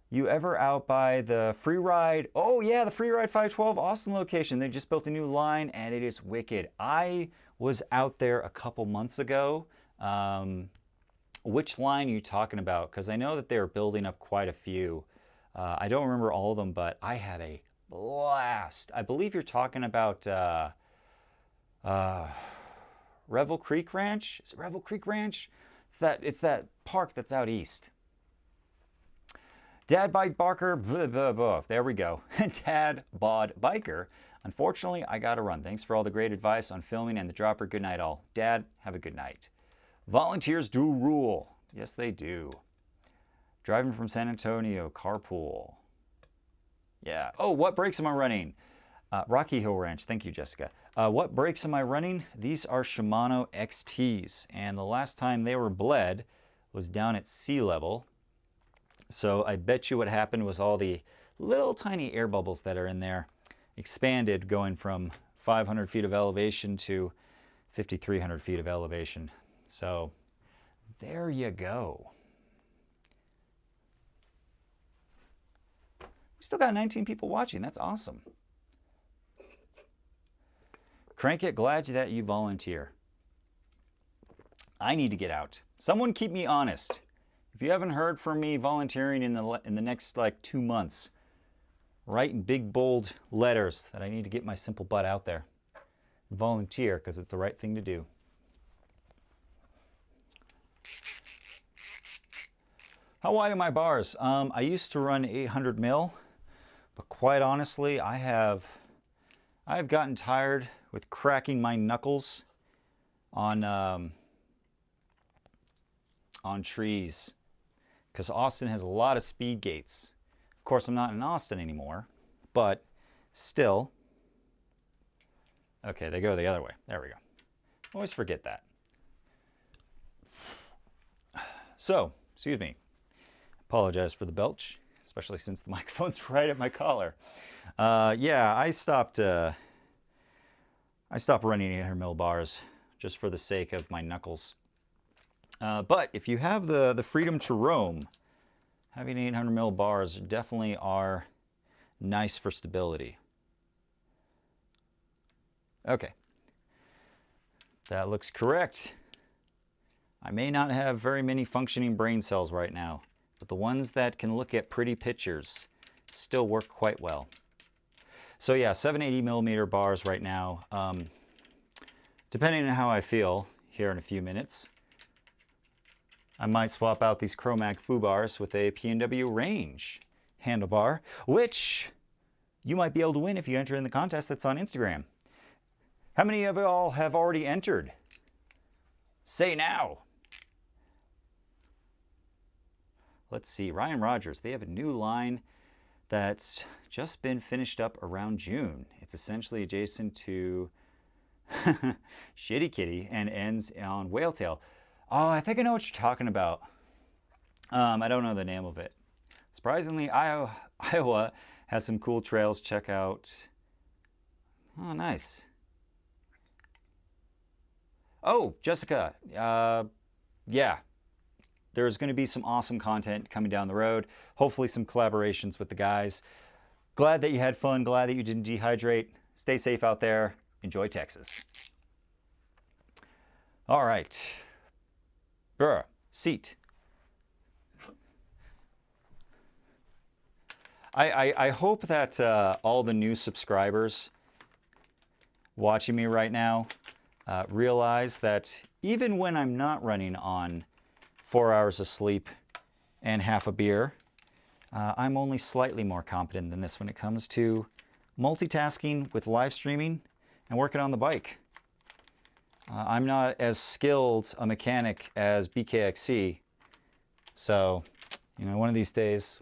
You ever out by the Free Ride? Oh yeah, the Free Ride 512 Austin location. They just built a new line and it is wicked. I was out there a couple months ago. Which line are you talking about? Because I know that they're building up quite a few. I don't remember all of them, but I had a blast. I believe you're talking about Revel Creek Ranch. Is it Revel Creek Ranch? It's that park that's out east. Dad Bike Barker, blah, blah, blah. There we go. Dad Bod Biker. Unfortunately, I gotta run. Thanks for all the great advice on filming and the dropper. Good night, all. Dad, have a good night. Volunteers do rule. Yes, they do. Driving from San Antonio, carpool. Yeah. Oh, what brakes am I running? Rocky Hill Ranch. Thank you, Jessica. What brakes am I running? These are Shimano XTs, and the last time they were bled was down at sea level. So I bet you what happened was all the little tiny air bubbles that are in there expanded, going from 500 feet of elevation to 5,300 feet of elevation. So there you go. We still got 19 people watching. That's awesome. Crank it, glad that you volunteer. I need to get out. Someone keep me honest. If you haven't heard from me volunteering in the next like 2 months, write in big bold letters that I need to get my simple butt out there. Volunteer, because it's the right thing to do. How wide are my bars? I used to run 800 mil, but quite honestly, I've gotten tired with cracking my knuckles on trees, because Austin has a lot of speed gates. Of course, I'm not in Austin anymore, but still. Okay, they go the other way. There we go. Always forget that. So, excuse me. Apologize for the belch, especially since the microphone's right at my collar. Yeah, I stopped running 800 mil bars just for the sake of my knuckles. But if you have the freedom to roam, having 800 mil bars definitely are nice for stability. Okay, that looks correct. I may not have very many functioning brain cells right now, but the ones that can look at pretty pictures still work quite well. So yeah, 780 millimeter bars right now. Depending on how I feel here in a few minutes, I might swap out these Chromag foo bars with a PNW Range handlebar, which you might be able to win if you enter in the contest that's on Instagram. How many of y'all have already entered? Say now. Let's see, Ryan Rogers, they have a new line that's just been finished up around June. It's essentially adjacent to Shitty Kitty and ends on Whaletail. Oh, I think I know what you're talking about. I don't know the name of it. Surprisingly, Iowa has some cool trails. Check out. Oh, nice. Oh, Jessica. Yeah. There's going to be some awesome content coming down the road. Hopefully some collaborations with the guys. Glad that you had fun. Glad that you didn't dehydrate. Stay safe out there. Enjoy Texas. All right. Seat. I hope that all the new subscribers watching me right now realize that even when I'm not running on 4 hours of sleep and half a beer. I'm only slightly more competent than this when it comes to multitasking with live streaming and working on the bike. I'm not as skilled a mechanic as BKXC, so you know, one of these days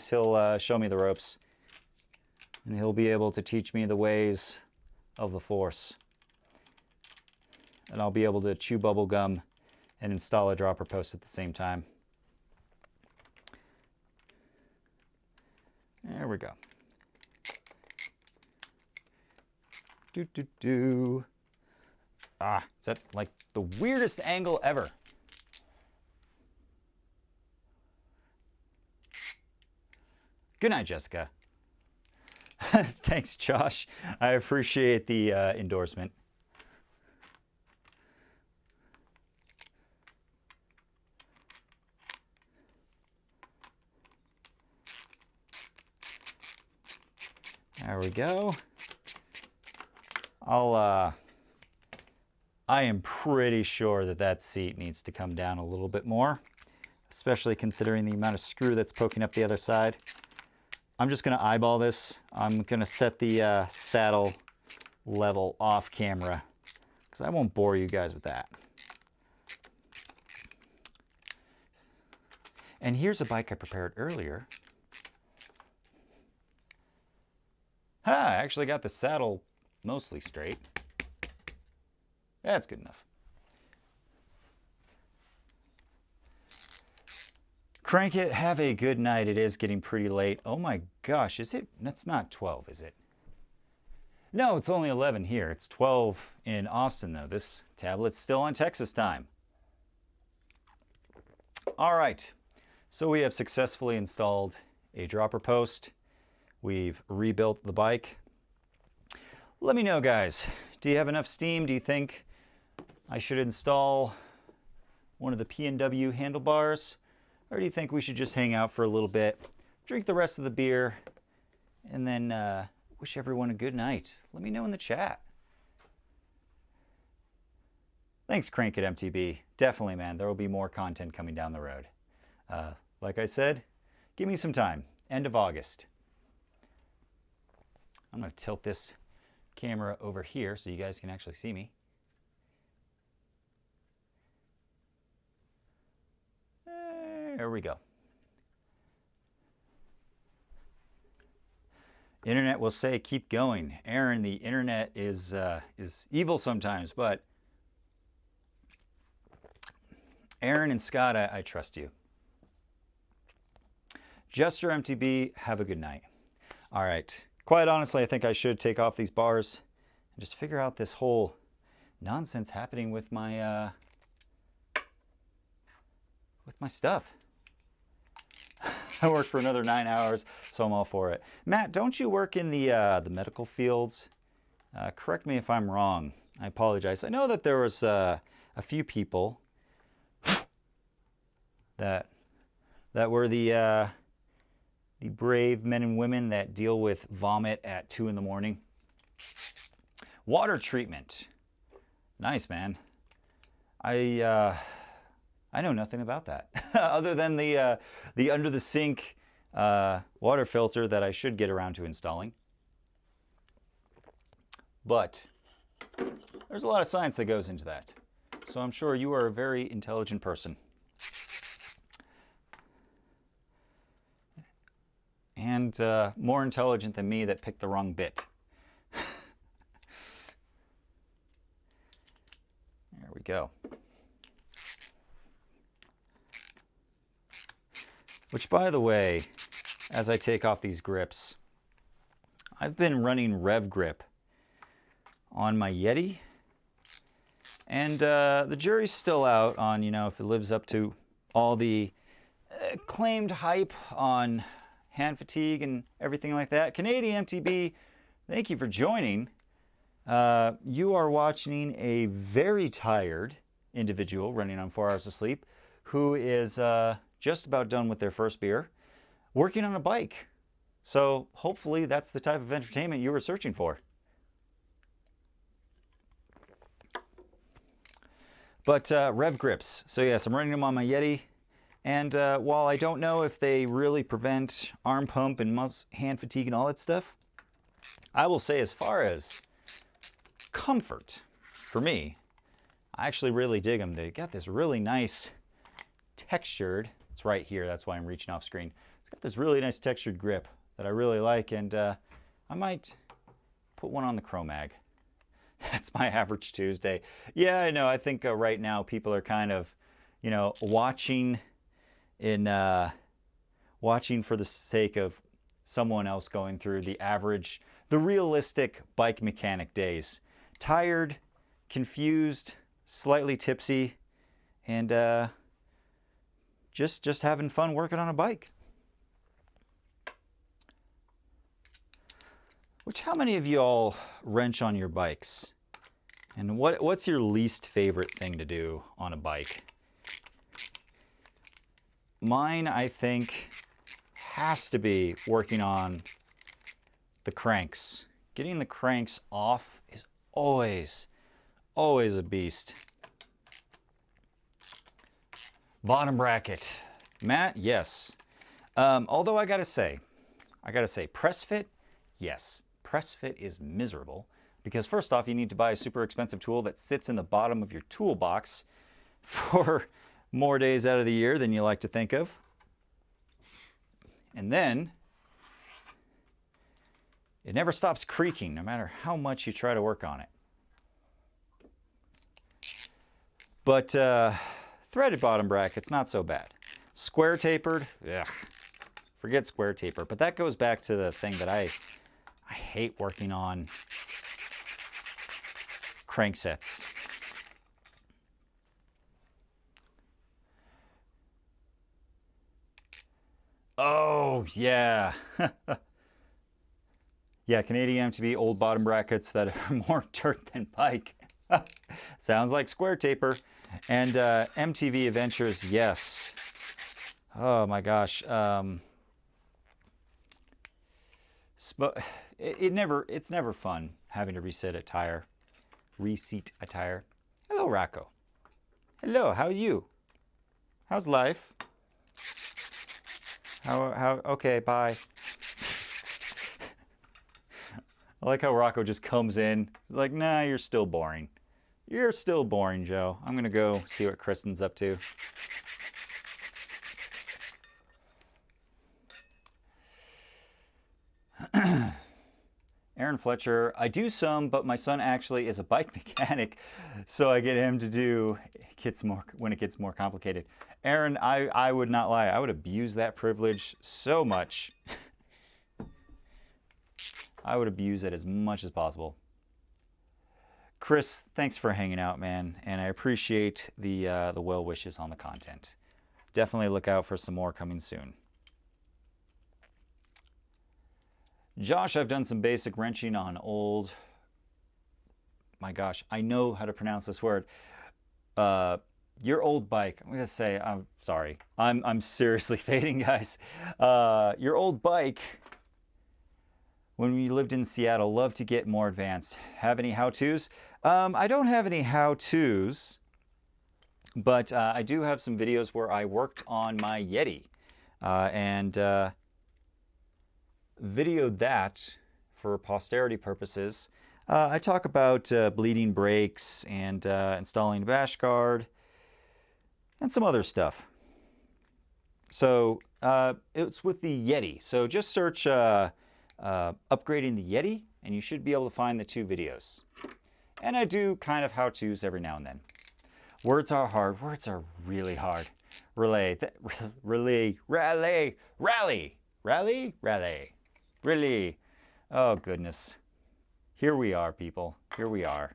he'll show me the ropes, and he'll be able to teach me the ways of the Force, and I'll be able to chew bubble gum and install a dropper post at the same time. There we go. Ah, is that like the weirdest angle ever? Good night, Jessica. Thanks, Josh. I appreciate the endorsement. There we go. I am pretty sure that that seat needs to come down a little bit more, especially considering the amount of screw that's poking up the other side. I'm just going to eyeball this. I'm going to set the saddle level off camera because I won't bore you guys with that. And here's a bike I prepared earlier. I actually got the saddle mostly straight. That's good enough. Crank it. Have a good night. It is getting pretty late. Oh my gosh, is it? That's not 12, is it? No, it's only 11 here. It's 12 in Austin, though. This tablet's still on Texas time. All right. So we have successfully installed a dropper post. We've rebuilt the bike. Let me know, guys. Do you have enough steam? Do you think I should install one of the PNW handlebars? Or do you think we should just hang out for a little bit, drink the rest of the beer, and then wish everyone a good night? Let me know in the chat. Thanks, Crank It MTB. Definitely, man. There will be more content coming down the road. Like I said, give me some time. End of August. I'm going to tilt this camera over here so you guys can actually see me. There we go. Internet will say keep going. Aaron, the internet is evil sometimes, but Aaron and Scott, I trust you. Jester MTB, have a good night. All right. Quite honestly, I think I should take off these bars and just figure out this whole nonsense happening with my stuff. I worked for another 9 hours, so I'm all for it. Matt, don't you work in the medical fields? Correct me if I'm wrong. I apologize. I know that there was a few people that were the brave men and women that deal with vomit at 2 in the morning. Water treatment. Nice, man. I know nothing about that other than the under the sink water filter that I should get around to installing. But there's a lot of science that goes into that. So I'm sure you are a very intelligent person. And more intelligent than me that picked the wrong bit. There we go. Which, by the way, as I take off these grips, I've been running Rev Grip on my Yeti. And the jury's still out on, you know, if it lives up to all the claimed hype on hand fatigue and everything like that. Canadian MTB, thank you for joining. You are watching a very tired individual running on 4 hours of sleep who is just about done with their first beer, working on a bike. So hopefully that's the type of entertainment you were searching for. But rev grips. So yes, I'm running them on my Yeti. And while I don't know if they really prevent arm pump and hand fatigue and all that stuff, I will say as far as comfort, for me, I actually really dig them. They got this really nice textured, it's right here, that's why I'm reaching off screen. It's got this really nice textured grip that I really like, and I might put one on the Chromag. That's my average Tuesday. Yeah, I know, I think right now people are kind of, you know, watching for the sake of someone else going through the average, the realistic bike mechanic days. Tired, confused, slightly tipsy, and just having fun working on a bike. Which, how many of you all wrench on your bikes? And what's your least favorite thing to do on a bike? Mine, I think, has to be working on the cranks. Getting the cranks off is always a beast. Bottom bracket. Matt, yes. Although I gotta say, press fit, yes. Press fit is miserable because first off, you need to buy a super expensive tool that sits in the bottom of your toolbox for more days out of the year than you like to think of. And then it never stops creaking no matter how much you try to work on it. But threaded bottom brackets, not so bad. Square tapered, ugh, forget square taper. But that goes back to the thing that I hate working on cranksets. Oh, yeah. Yeah, Canadian MTB old bottom brackets that are more dirt than bike. Sounds like square taper. And MTV Adventures, yes. Oh my gosh. It's never fun having to reseat a tire. Hello, Rocco. Hello, how are you? How's life? Okay, bye. I like how Rocco just comes in. He's like, nah, you're still boring. You're still boring, Joe. I'm gonna go see what Kristen's up to. Aaron Fletcher, I do some, but my son actually is a bike mechanic, so I get him to do when it gets more complicated. Aaron, I would not lie. I would abuse that privilege so much. I would abuse it as much as possible. Chris, thanks for hanging out, man, and I appreciate the well wishes on the content. Definitely look out for some more coming soon. Josh, I've done some basic wrenching on old, my gosh, I know how to pronounce this word. Your old bike, I'm gonna say, I'm sorry, I'm seriously fading, guys. Your old bike, when we lived in Seattle, love to get more advanced. Have any how-tos? I don't have any how-tos, but I do have some videos where I worked on my Yeti and videoed that for posterity purposes. I talk about bleeding brakes and installing a bash guard and some other stuff. So it's with the Yeti. So just search upgrading the Yeti and you should be able to find the two videos. And I do kind of how-tos every now and then. Words are hard. Words are really hard. Rally. Oh, goodness. Here we are, people. Here we are.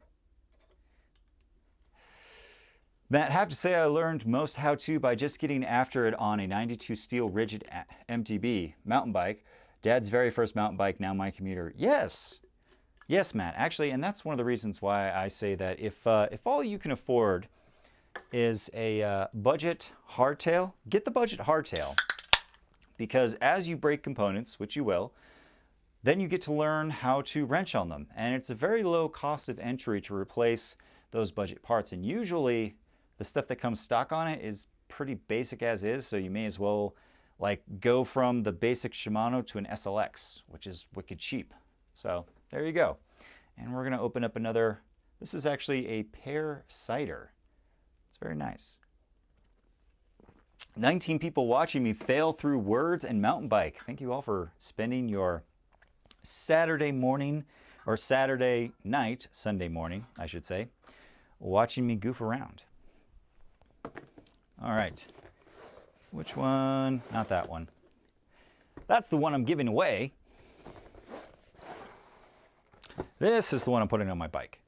Matt, have to say I learned most how-to by just getting after it on a 92 steel rigid MTB mountain bike. Dad's very first mountain bike, now my commuter. Yes. Yes, Matt. Actually, and that's one of the reasons why I say that if all you can afford is a budget hardtail, get the budget hardtail. Because as you break components, which you will, then you get to learn how to wrench on them. And it's a very low cost of entry to replace those budget parts. And usually the stuff that comes stock on it is pretty basic as is, so you may as well like go from the basic Shimano to an SLX, which is wicked cheap. So there you go. And we're gonna open up another, this is actually a pear cider. It's very nice. 19 people watching me fail through words and mountain bike. Thank you all for spending your Saturday morning, or Saturday night, Sunday morning, I should say, watching me goof around. All right. Which one? Not that one. That's the one I'm giving away. This is the one I'm putting on my bike.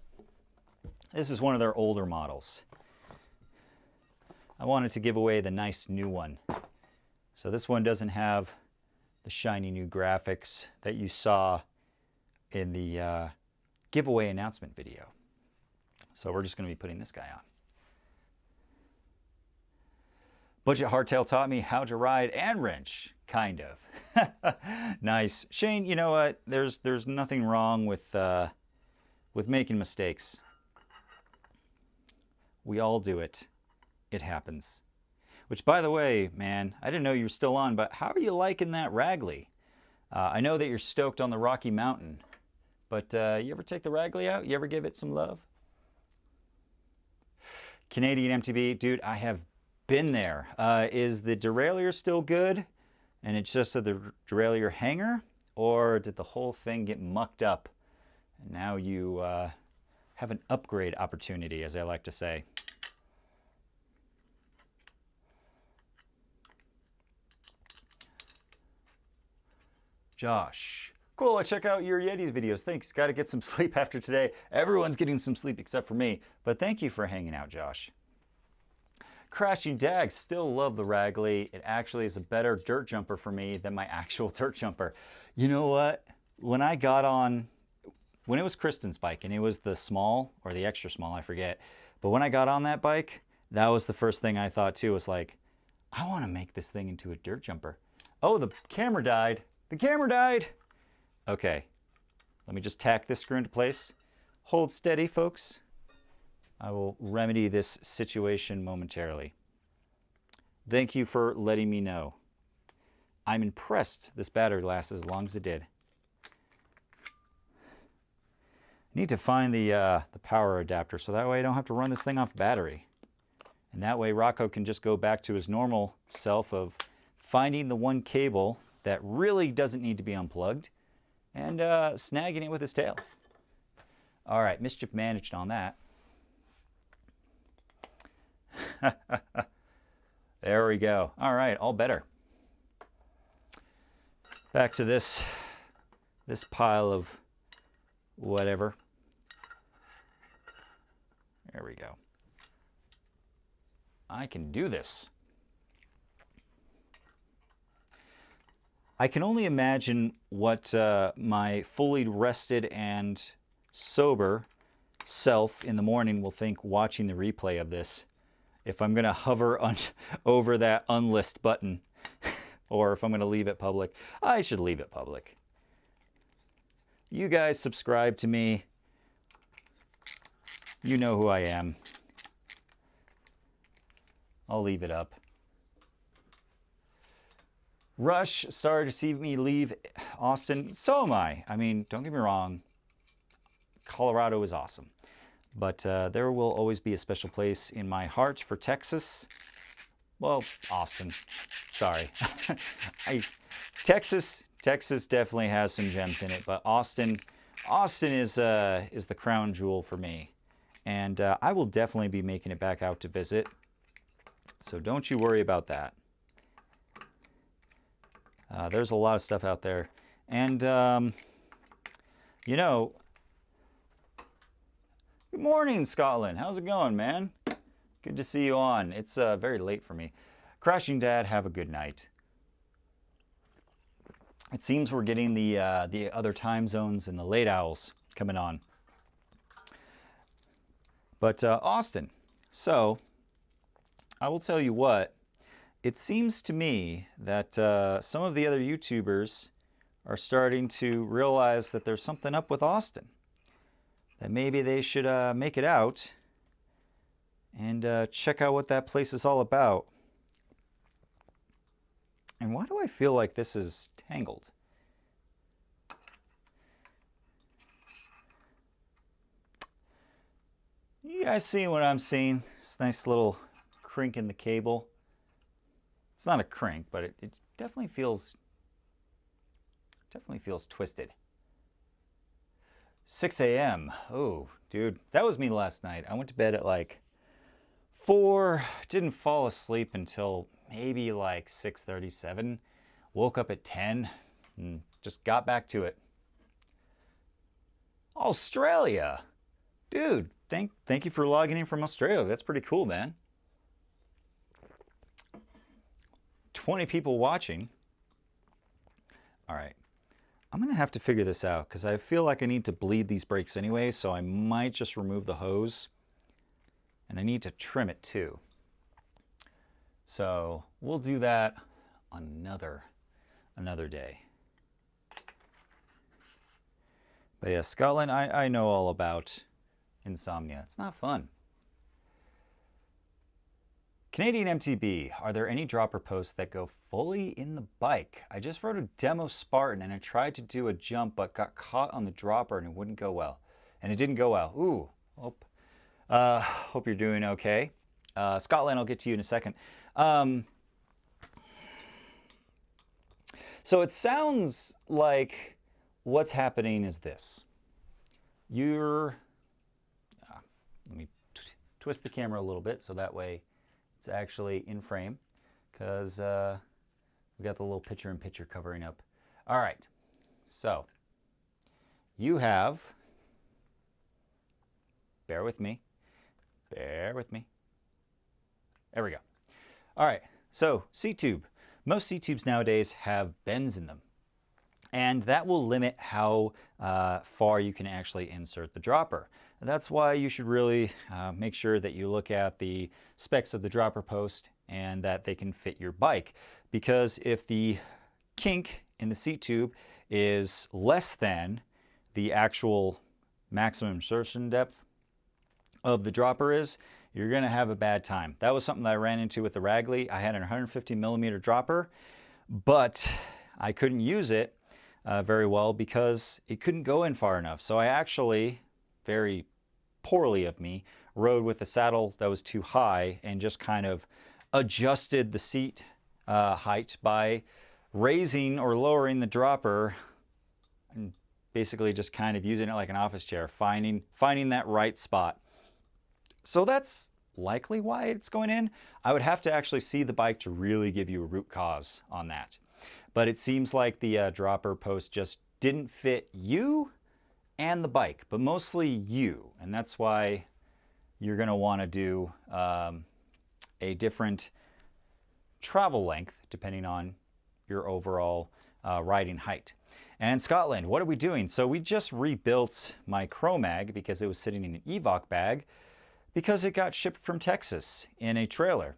This is one of their older models. I wanted to give away the nice new one. So this one doesn't have the shiny new graphics that you saw in the giveaway announcement video. So we're just going to be putting this guy on. Budget Hardtail taught me how to ride and wrench, kind of. Nice. Shane, you know what? There's nothing wrong with making mistakes. We all do it. It happens. Which, by the way, man, I didn't know you were still on, but how are you liking that Ragley? I know that you're stoked on the Rocky Mountain, but you ever take the Ragley out? You ever give it some love? Canadian MTB, dude, I have been there. Is the derailleur still good? And it's just the derailleur hanger? Or did the whole thing get mucked up? And now you have an upgrade opportunity, as I like to say. Josh. Cool, I check out your Yeti videos. Thanks. Got to get some sleep after today. Everyone's getting some sleep except for me. But thank you for hanging out, Josh. Crashing Dag, still love the Ragley. It actually is a better dirt jumper for me than my actual dirt jumper. You know what? When I got on, when it was Kristen's bike, and it was the small, or the extra small, I forget. But when I got on that bike, that was the first thing I thought too, was like, I want to make this thing into a dirt jumper. Oh, the camera died. The camera died. Okay, let me just tack this screw into place. Hold steady, folks. I will remedy this situation momentarily. Thank you for letting me know. I'm impressed this battery lasted as long as it did. I need to find the power adapter so that way I don't have to run this thing off battery. And that way Rocco can just go back to his normal self of finding the one cable that really doesn't need to be unplugged and snagging it with his tail. All right, mischief managed on that. There we go. All right, all better. Back to this pile of whatever. There we go. I can do this. I can only imagine what my fully rested and sober self in the morning will think watching the replay of this. If I'm going to hover over that unlist button, or if I'm going to leave it public. I should leave it public. You guys subscribe to me. You know who I am. I'll leave it up. Rush, sorry to see me leave Austin. So am I. I mean, don't get me wrong. Colorado is awesome. But there will always be a special place in my heart for Texas. Well, Austin. Sorry. Texas definitely has some gems in it, but Austin is the crown jewel for me. And I will definitely be making it back out to visit. So don't you worry about that. There's a lot of stuff out there. And, you know, good morning, Scotland. How's it going, man? Good to see you on. It's very late for me. Crashing Dad, have a good night. It seems we're getting the other time zones and the late owls coming on. But Austin, so I will tell you what, it seems to me that some of the other YouTubers are starting to realize that there's something up with Austin. That maybe they should make it out and check out what that place is all about. And why do I feel like this is tangled? You guys seeing what I'm seeing? This nice little crink in the cable. It's not a crink, but it definitely feels twisted. 6 a.m. Oh, dude, that was me last night. I went to bed at like 4, didn't fall asleep until maybe like 6:37. Woke up at 10 and just got back to it. Australia. Dude, thank you for logging in from Australia. That's pretty cool, man. 20 people watching. All right. I'm going to have to figure this out because I feel like I need to bleed these brakes anyway, so I might just remove the hose. And I need to trim it too. So we'll do that another day. But yeah, Scotland, I know all about insomnia. It's not fun. Canadian MTB, are there any dropper posts that go fully in the bike? I just rode a demo Spartan and I tried to do a jump but got caught on the dropper and it wouldn't go well. And it didn't go well. Ooh, hope you're doing okay. Scotland, I'll get to you in a second. So it sounds like what's happening is this. Let me twist the camera a little bit so that way it's actually in frame, because we got the little picture-in-picture covering up. All right, so you have, bear with me. There we go. All right, so seat tube. Most seat tubes nowadays have bends in them, and that will limit how far you can actually insert the dropper. And that's why you should really make sure that you look at the specs of the dropper post and that they can fit your bike. Because if the kink in the seat tube is less than the actual maximum insertion depth of the dropper is, you're going to have a bad time. That was something that I ran into with the Ragley. I had an 150 millimeter dropper, but I couldn't use it very well because it couldn't go in far enough. So I actually, very poorly of me, rode with a saddle that was too high and just kind of adjusted the seat height by raising or lowering the dropper and basically just kind of using it like an office chair, finding that right spot. So that's likely why it's going in. I would have to actually see the bike to really give you a root cause on that. But it seems like the dropper post just didn't fit you and the bike, but mostly you. And that's why you're going to want to do a different travel length depending on your overall riding height. And Scotland, what are we doing? So we just rebuilt my Chromag because it was sitting in an Evoc bag because it got shipped from Texas in a trailer.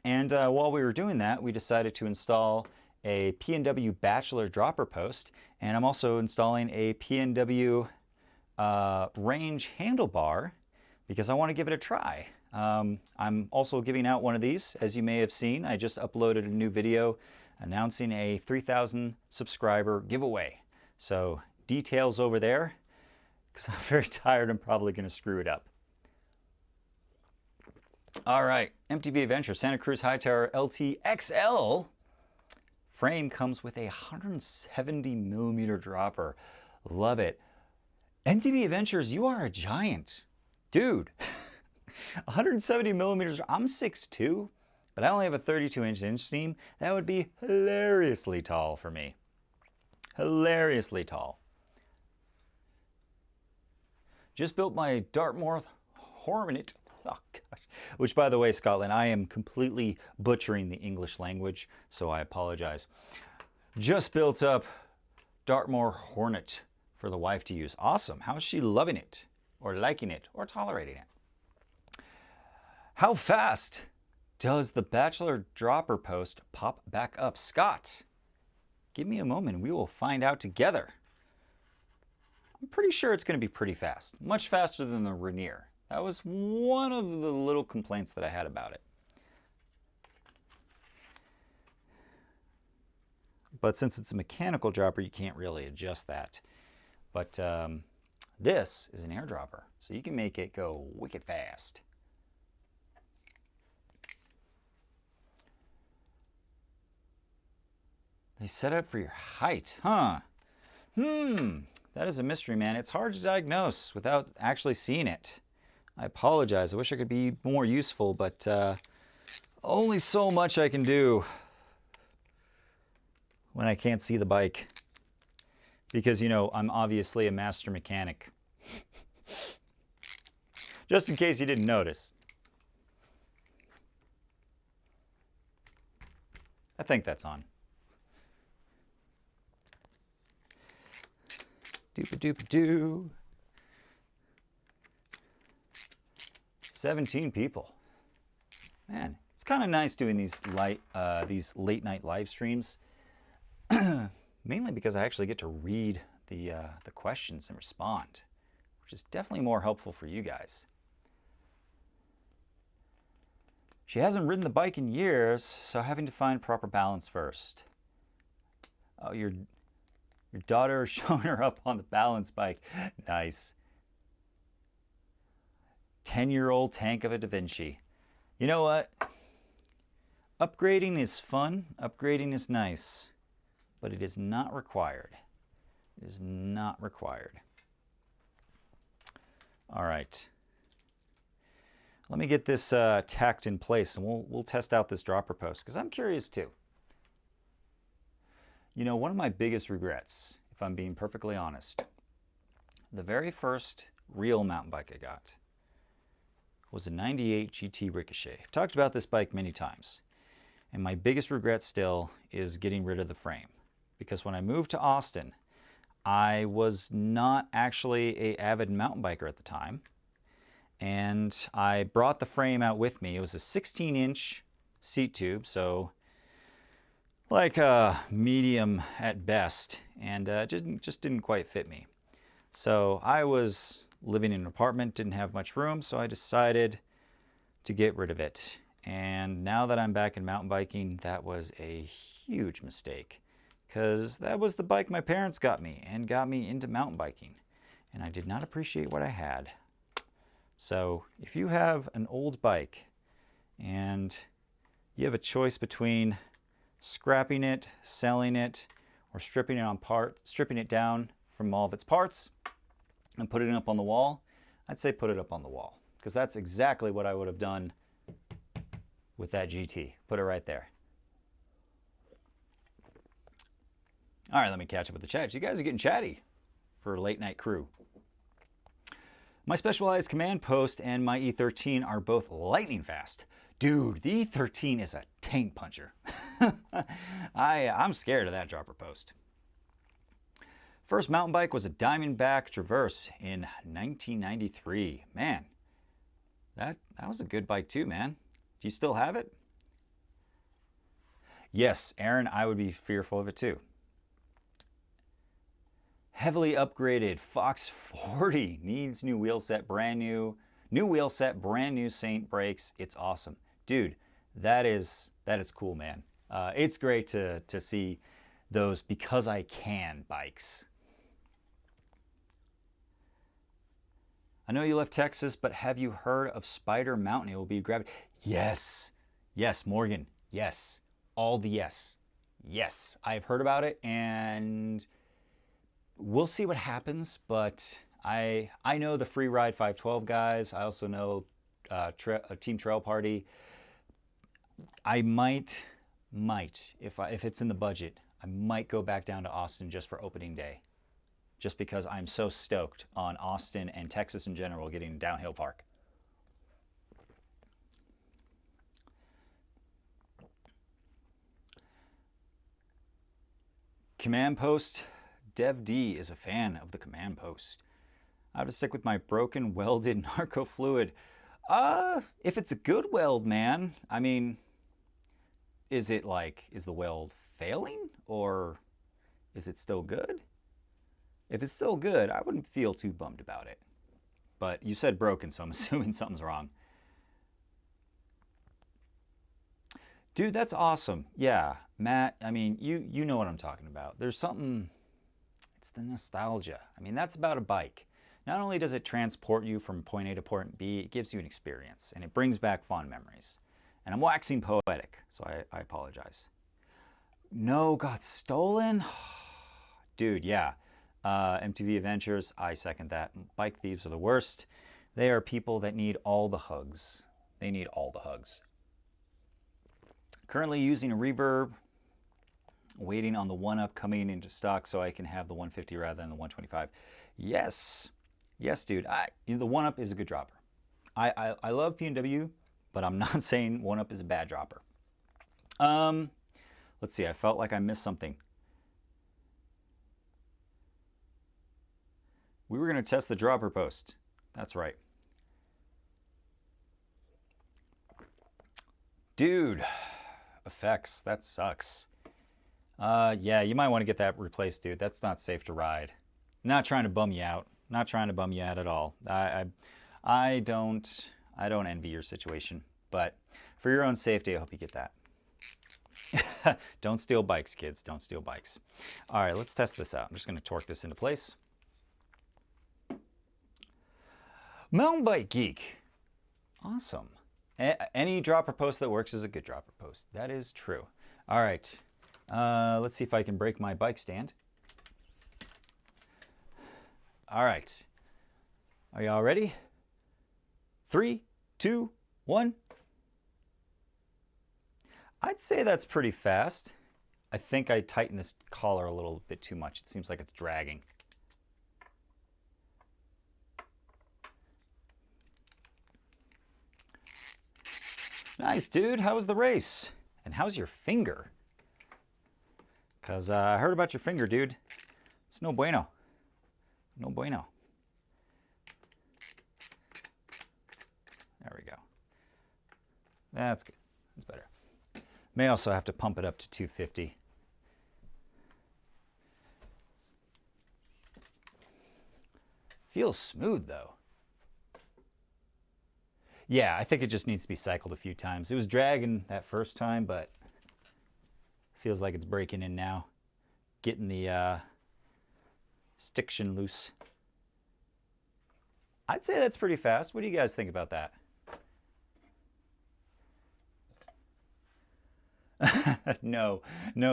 And while we were doing that, we decided to install a PNW Bachelor dropper post, and I'm also installing a PNW Range handlebar because I want to give it a try. I'm also giving out one of these, as you may have seen. I just uploaded a new video announcing a 3,000 subscriber giveaway. So details over there, because I'm very tired. I'm probably going to screw it up. All right, MTB Adventure Santa Cruz Hightower LT XL. Frame comes with a 170 millimeter dropper. Love it. MTB Adventures, you are a giant. Dude, 170 millimeters. I'm 6'2", but I only have a 32-inch inseam. That would be hilariously tall for me. Hilariously tall. Just built my Dartmoor Hornet. Oh, gosh. Which, by the way, Scotland, I am completely butchering the English language, so I apologize. Just built up Dartmoor Hornet for the wife to use. Awesome. How's she loving it, or liking it, or tolerating it? How fast does the Bachelor dropper post pop back up? Scott, give me a moment. We will find out together. I'm pretty sure it's going to be pretty fast. Much faster than the Rainier. That was one of the little complaints that I had about it. But since it's a mechanical dropper, you can't really adjust that. But this is an air dropper, so you can make it go wicked fast. They set it up for your height, huh? That is a mystery, man. It's hard to diagnose without actually seeing it. I apologize. I wish I could be more useful, but only so much I can do when I can't see the bike. Because, you know, I'm obviously a master mechanic. Just in case you didn't notice. I think that's on. Doop-a-doop-a-doo. 17 people. Man, it's kind of nice doing these late night live streams. Mainly because I actually get to read the questions and respond, which is definitely more helpful for you guys. She hasn't ridden the bike in years, so having to find proper balance first. Oh, your daughter is showing her up on the balance bike. Nice. 10-year-old tank of a Da Vinci. You know what? Upgrading is fun. Upgrading is nice. But it is not required. It is not required. All right. Let me get this tacked in place, and we'll test out this dropper post, because I'm curious too. You know, one of my biggest regrets, if I'm being perfectly honest, the very first real mountain bike I got was a 98 GT Ricochet. I've talked about this bike many times, and my biggest regret still is getting rid of the frame. Because when I moved to Austin, I was not actually an avid mountain biker at the time. And I brought the frame out with me. It was a 16-inch seat tube, so like a medium at best, and just didn't quite fit me. So I was living in an apartment, didn't have much room, so I decided to get rid of it. And now that I'm back in mountain biking, that was a huge mistake. Because that was the bike my parents got me and got me into mountain biking. And I did not appreciate what I had. So if you have an old bike and you have a choice between scrapping it, selling it, or stripping it down from all of its parts and putting it up on the wall, I'd say put it up on the wall. Because that's exactly what I would have done with that GT. Put it right there. All right, let me catch up with the chat. You guys are getting chatty for a late night crew. My Specialized Command Post and my E13 are both lightning fast. Dude, the E13 is a tank puncher. I'm scared of that dropper post. First mountain bike was a Diamondback Traverse in 1993. Man, that was a good bike too, man. Do you still have it? Yes, Aaron, I would be fearful of it too. Heavily upgraded Fox 40 needs new wheel set, brand new wheel set, brand new Saint brakes. It's awesome, dude. That is cool, man. It's great to see those because I can bikes. I know you left Texas, but have you heard of Spider Mountain? It will be grabbed. Yes, Morgan. Yes, all the yes. Yes, I've heard about it, and we'll see what happens, but I know the Free Ride 512 guys. I also know Team Trail Party. I might, if it's in the budget, I might go back down to Austin just for opening day. Just because I'm so stoked on Austin and Texas in general getting downhill park. Command Post. Dev D is a fan of the Command Post. I have to stick with my broken welded narco fluid. If it's a good weld, man, I mean, is the weld failing or is it still good? If it's still good, I wouldn't feel too bummed about it. but you said broken, so I'm assuming something's wrong. Dude, that's awesome. Yeah, Matt, I mean, you know what I'm talking about. There's something, it's the nostalgia. I mean, that's about a bike. Not only does it transport you from point A to point B, it gives you an experience, and it brings back fond memories. And I'm waxing poetic, so I apologize. No, got stolen? Dude, yeah. MTV Adventures, I second that. Bike thieves are the worst. They are people that need all the hugs. They need all the hugs. Currently using a reverb, waiting on the 1-Up coming into stock so I can have the 150 rather than the 125. Yes. Yes, dude. The 1-Up is a good dropper. I love PNW, but I'm not saying 1-Up is a bad dropper. Let's see. I felt like I missed something. We were going to test the dropper post. That's right. Dude, effects. That sucks. Yeah, you might want to get that replaced, dude. That's not safe to ride. Not trying to bum you out. Not trying to bum you out at all. I don't envy your situation, but for your own safety, I hope you get that. Don't steal bikes, kids. Don't steal bikes. All right, let's test this out. I'm just going to torque this into place. Mountain Bike Geek. Awesome. Any dropper post that works is a good dropper post. That is true. All right. Let's see if I can break my bike stand. All right. Are y'all ready? 3, 2, 1. I'd say that's pretty fast. I think I tightened this collar a little bit too much. It seems like it's dragging. Nice, dude. How was the race? And how's your finger? Because I heard about your finger, dude. It's no bueno. No bueno. There we go. That's good. That's better. May also have to pump it up to 250. Feels smooth, though. Yeah, I think it just needs to be cycled a few times. It was dragging that first time, but feels like it's breaking in now. Getting the stiction loose. I'd say that's pretty fast. What do you guys think about that? No,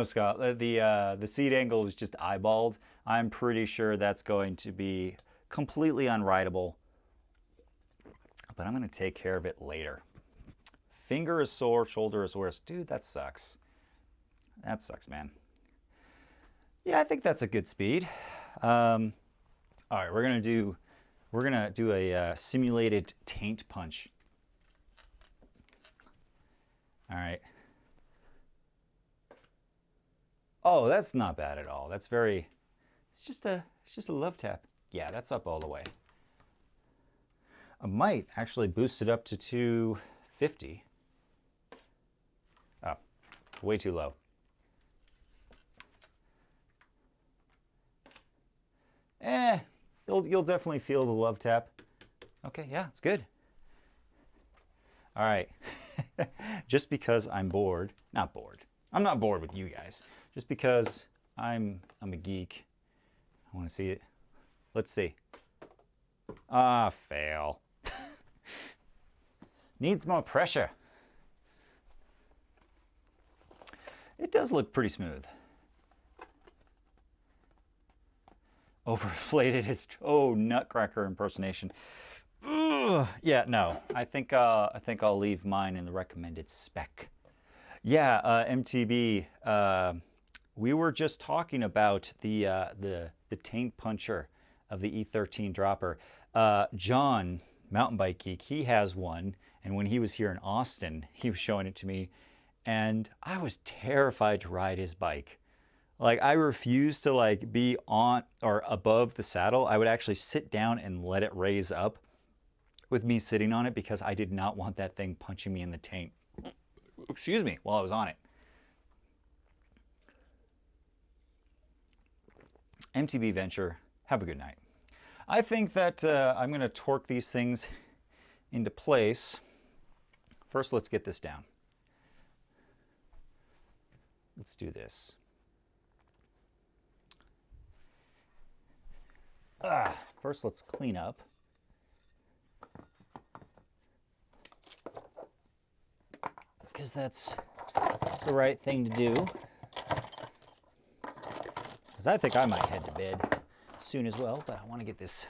Scott. The seat angle was just eyeballed. I'm pretty sure that's going to be completely unrideable, but I'm going to take care of it later. Finger is sore, shoulder is worse. Dude, that sucks. That sucks, man. Yeah, I think that's a good speed. All right, we're gonna do a simulated taint punch. All right. Oh, that's not bad at all. That's very. It's just a love tap. Yeah, that's up all the way. I might actually boost it up to 250. Oh, way too low. You'll definitely feel the love tap. Okay, yeah, it's good. All right. Just because I'm bored, not bored. I'm not bored with you guys. Just because I'm a geek. I want to see it. Let's see. Ah, fail. Needs more pressure. It does look pretty smooth. Overinflated is nutcracker impersonation. Ugh. Yeah, no. I think I'll leave mine in the recommended spec. Yeah, MTB. We were just talking about the taint puncher of the E13 dropper. John, Mountain Bike Geek, he has one, and when he was here in Austin, he was showing it to me, and I was terrified to ride his bike. Like, I refused to be on or above the saddle. I would actually sit down and let it raise up with me sitting on it because I did not want that thing punching me in the taint. Excuse me, while I was on it. MTB Venture, have a good night. I think that I'm going to torque these things into place. First, let's get this down. Let's do this. First, let's clean up. Because that's the right thing to do. Because I think I might head to bed soon as well, but I want to get this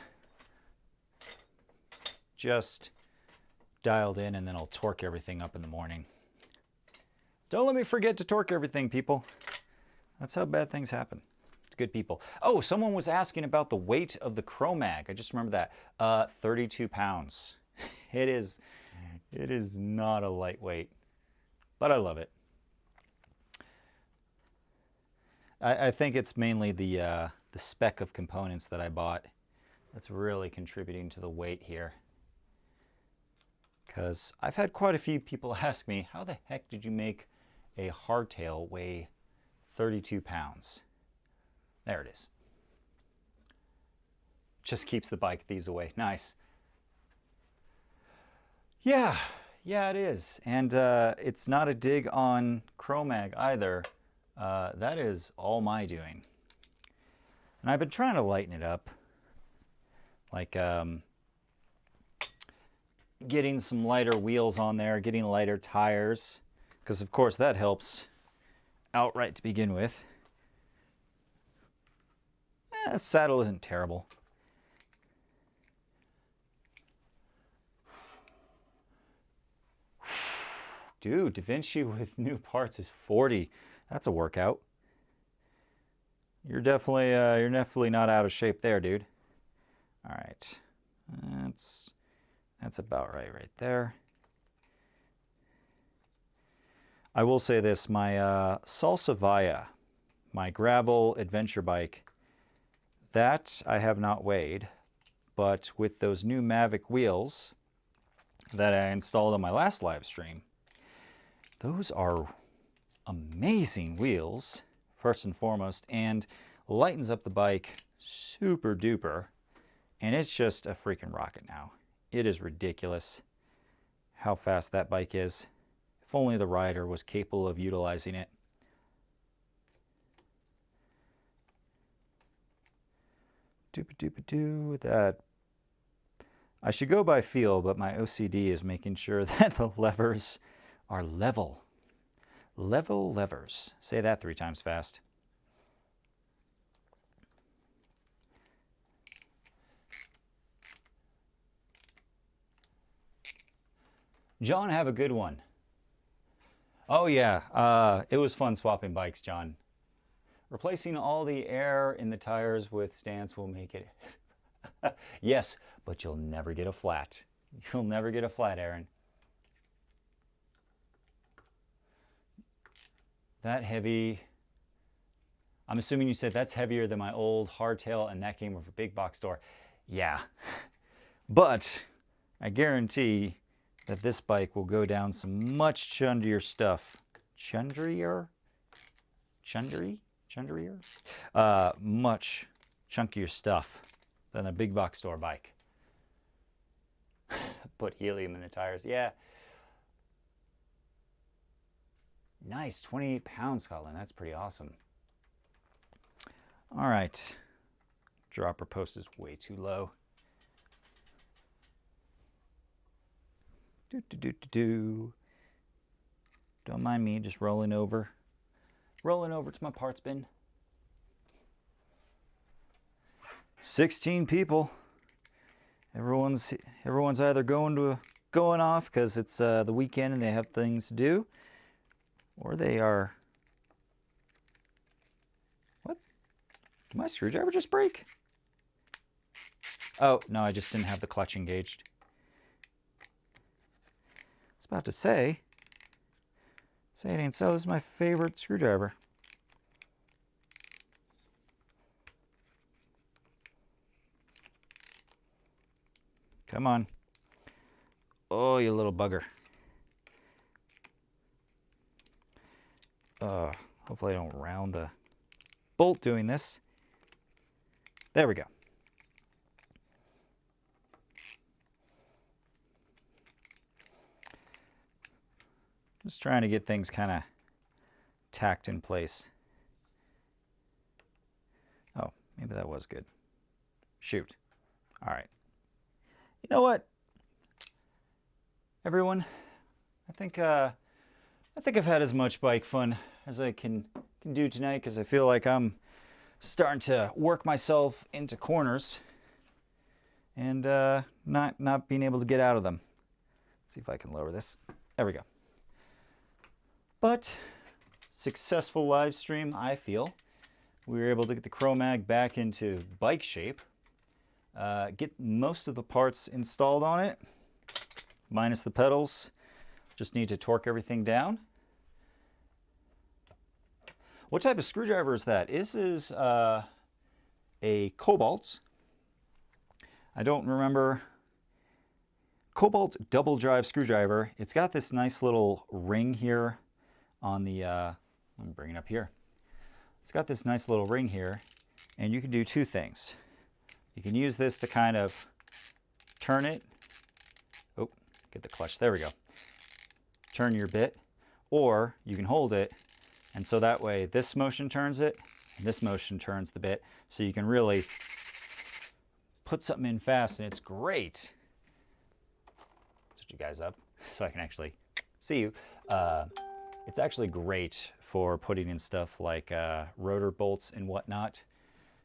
just dialed in, and then I'll torque everything up in the morning. Don't let me forget to torque everything, people. That's how bad things happen. It's good people. Oh, someone was asking about the weight of the Chromag. I just remember that. 32 pounds. It is not a lightweight, but I love it. I think it's mainly the spec of components that I bought that's really contributing to the weight here. Because I've had quite a few people ask me, how the heck did you make a hardtail weigh 32 pounds? There it is. Just keeps the bike thieves away. Nice. Yeah, it is. And it's not a dig on Chromag either. That is all my doing. And I've been trying to lighten it up. Like getting some lighter wheels on there, getting lighter tires. Because of course that helps outright to begin with. The saddle isn't terrible. Dude, Da Vinci with new parts is 40. That's a workout. You're definitely not out of shape there, dude. All right, that's about right there. I will say this: my Salsavaya, my gravel adventure bike, that I have not weighed, but with those new Mavic wheels that I installed on my last live stream, those are amazing wheels, first and foremost, and lightens up the bike super duper, and it's just a freaking rocket now. It is ridiculous how fast that bike is. If only the rider was capable of utilizing it. Doop-a-doop-a-doo. That I should go by feel, but my OCD is making sure that the levers are level. Level levers. Say that 3 times fast. John, have a good one. Oh yeah, it was fun swapping bikes, John. Replacing all the air in the tires with stance will make it... Yes, but you'll never get a flat. You'll never get a flat, Aaron. That heavy... I'm assuming you said that's heavier than my old hardtail, and that came from a big box store. Yeah, but I guarantee that this bike will go down some much chundier stuff. Chundrier? Chundrier? Much chunkier stuff than a big box store bike. Put helium in the tires. Yeah. Nice, 28 pounds, Scotland. That's pretty awesome. All right. Dropper post is way too low. Don't mind me just rolling over. Rolling over to my parts bin. 16 people. Everyone's either going off because it's the weekend and they have things to do, or they are... What? Did my screwdriver just break? Oh, no, I just didn't have the clutch engaged. I was about to say it ain't so. This is my favorite screwdriver. Come on. Oh, you little bugger. Hopefully I don't round the bolt doing this. There we go. Just trying to get things kind of tacked in place. Oh, maybe that was good. Shoot. All right. You know what, everyone? I think I've had as much bike fun as I can do tonight, because I feel like I'm starting to work myself into corners and not being able to get out of them. Let's see if I can lower this. There we go. But successful live stream, I feel. We were able to get the Chromag back into bike shape. Get most of the parts installed on it, minus the pedals. Just need to torque everything down. What type of screwdriver is that? This is a Cobalt. I don't remember. Cobalt double drive screwdriver. It's got this nice little ring here on the, let me bring it up here. It's got this nice little ring here, and you can do two things. You can use this to kind of turn it. Oh, get the clutch. There we go. Turn your bit, or you can hold it, and so that way this motion turns it, and this motion turns the bit, so you can really put something in fast, and it's great. Set you guys up so I can actually see you. It's actually great for putting in stuff like rotor bolts and whatnot,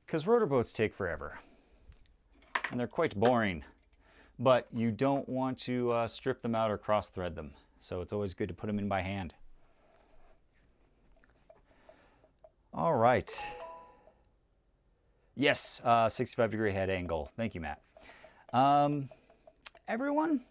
because rotor bolts take forever and they're quite boring, but you don't want to strip them out or cross thread them, so it's always good to put them in by hand. All right. Yes, 65-degree head angle. Thank you, Matt. Everyone,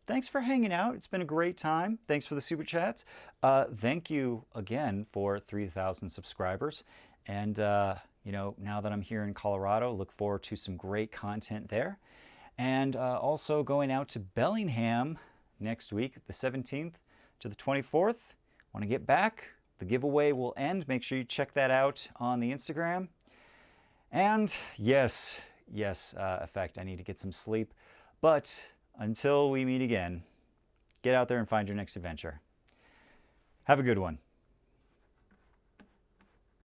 thanks for hanging out. It's been a great time. Thanks for the super chats. Thank you again for 3,000 subscribers. And, you know, now that I'm here in Colorado, look forward to some great content there. And also going out to Bellingham next week, the 17th to the 24th. Want to get back? The giveaway will end. Make sure you check that out on the Instagram. And yes, Effect, I need to get some sleep. But until we meet again, get out there and find your next adventure. Have a good one.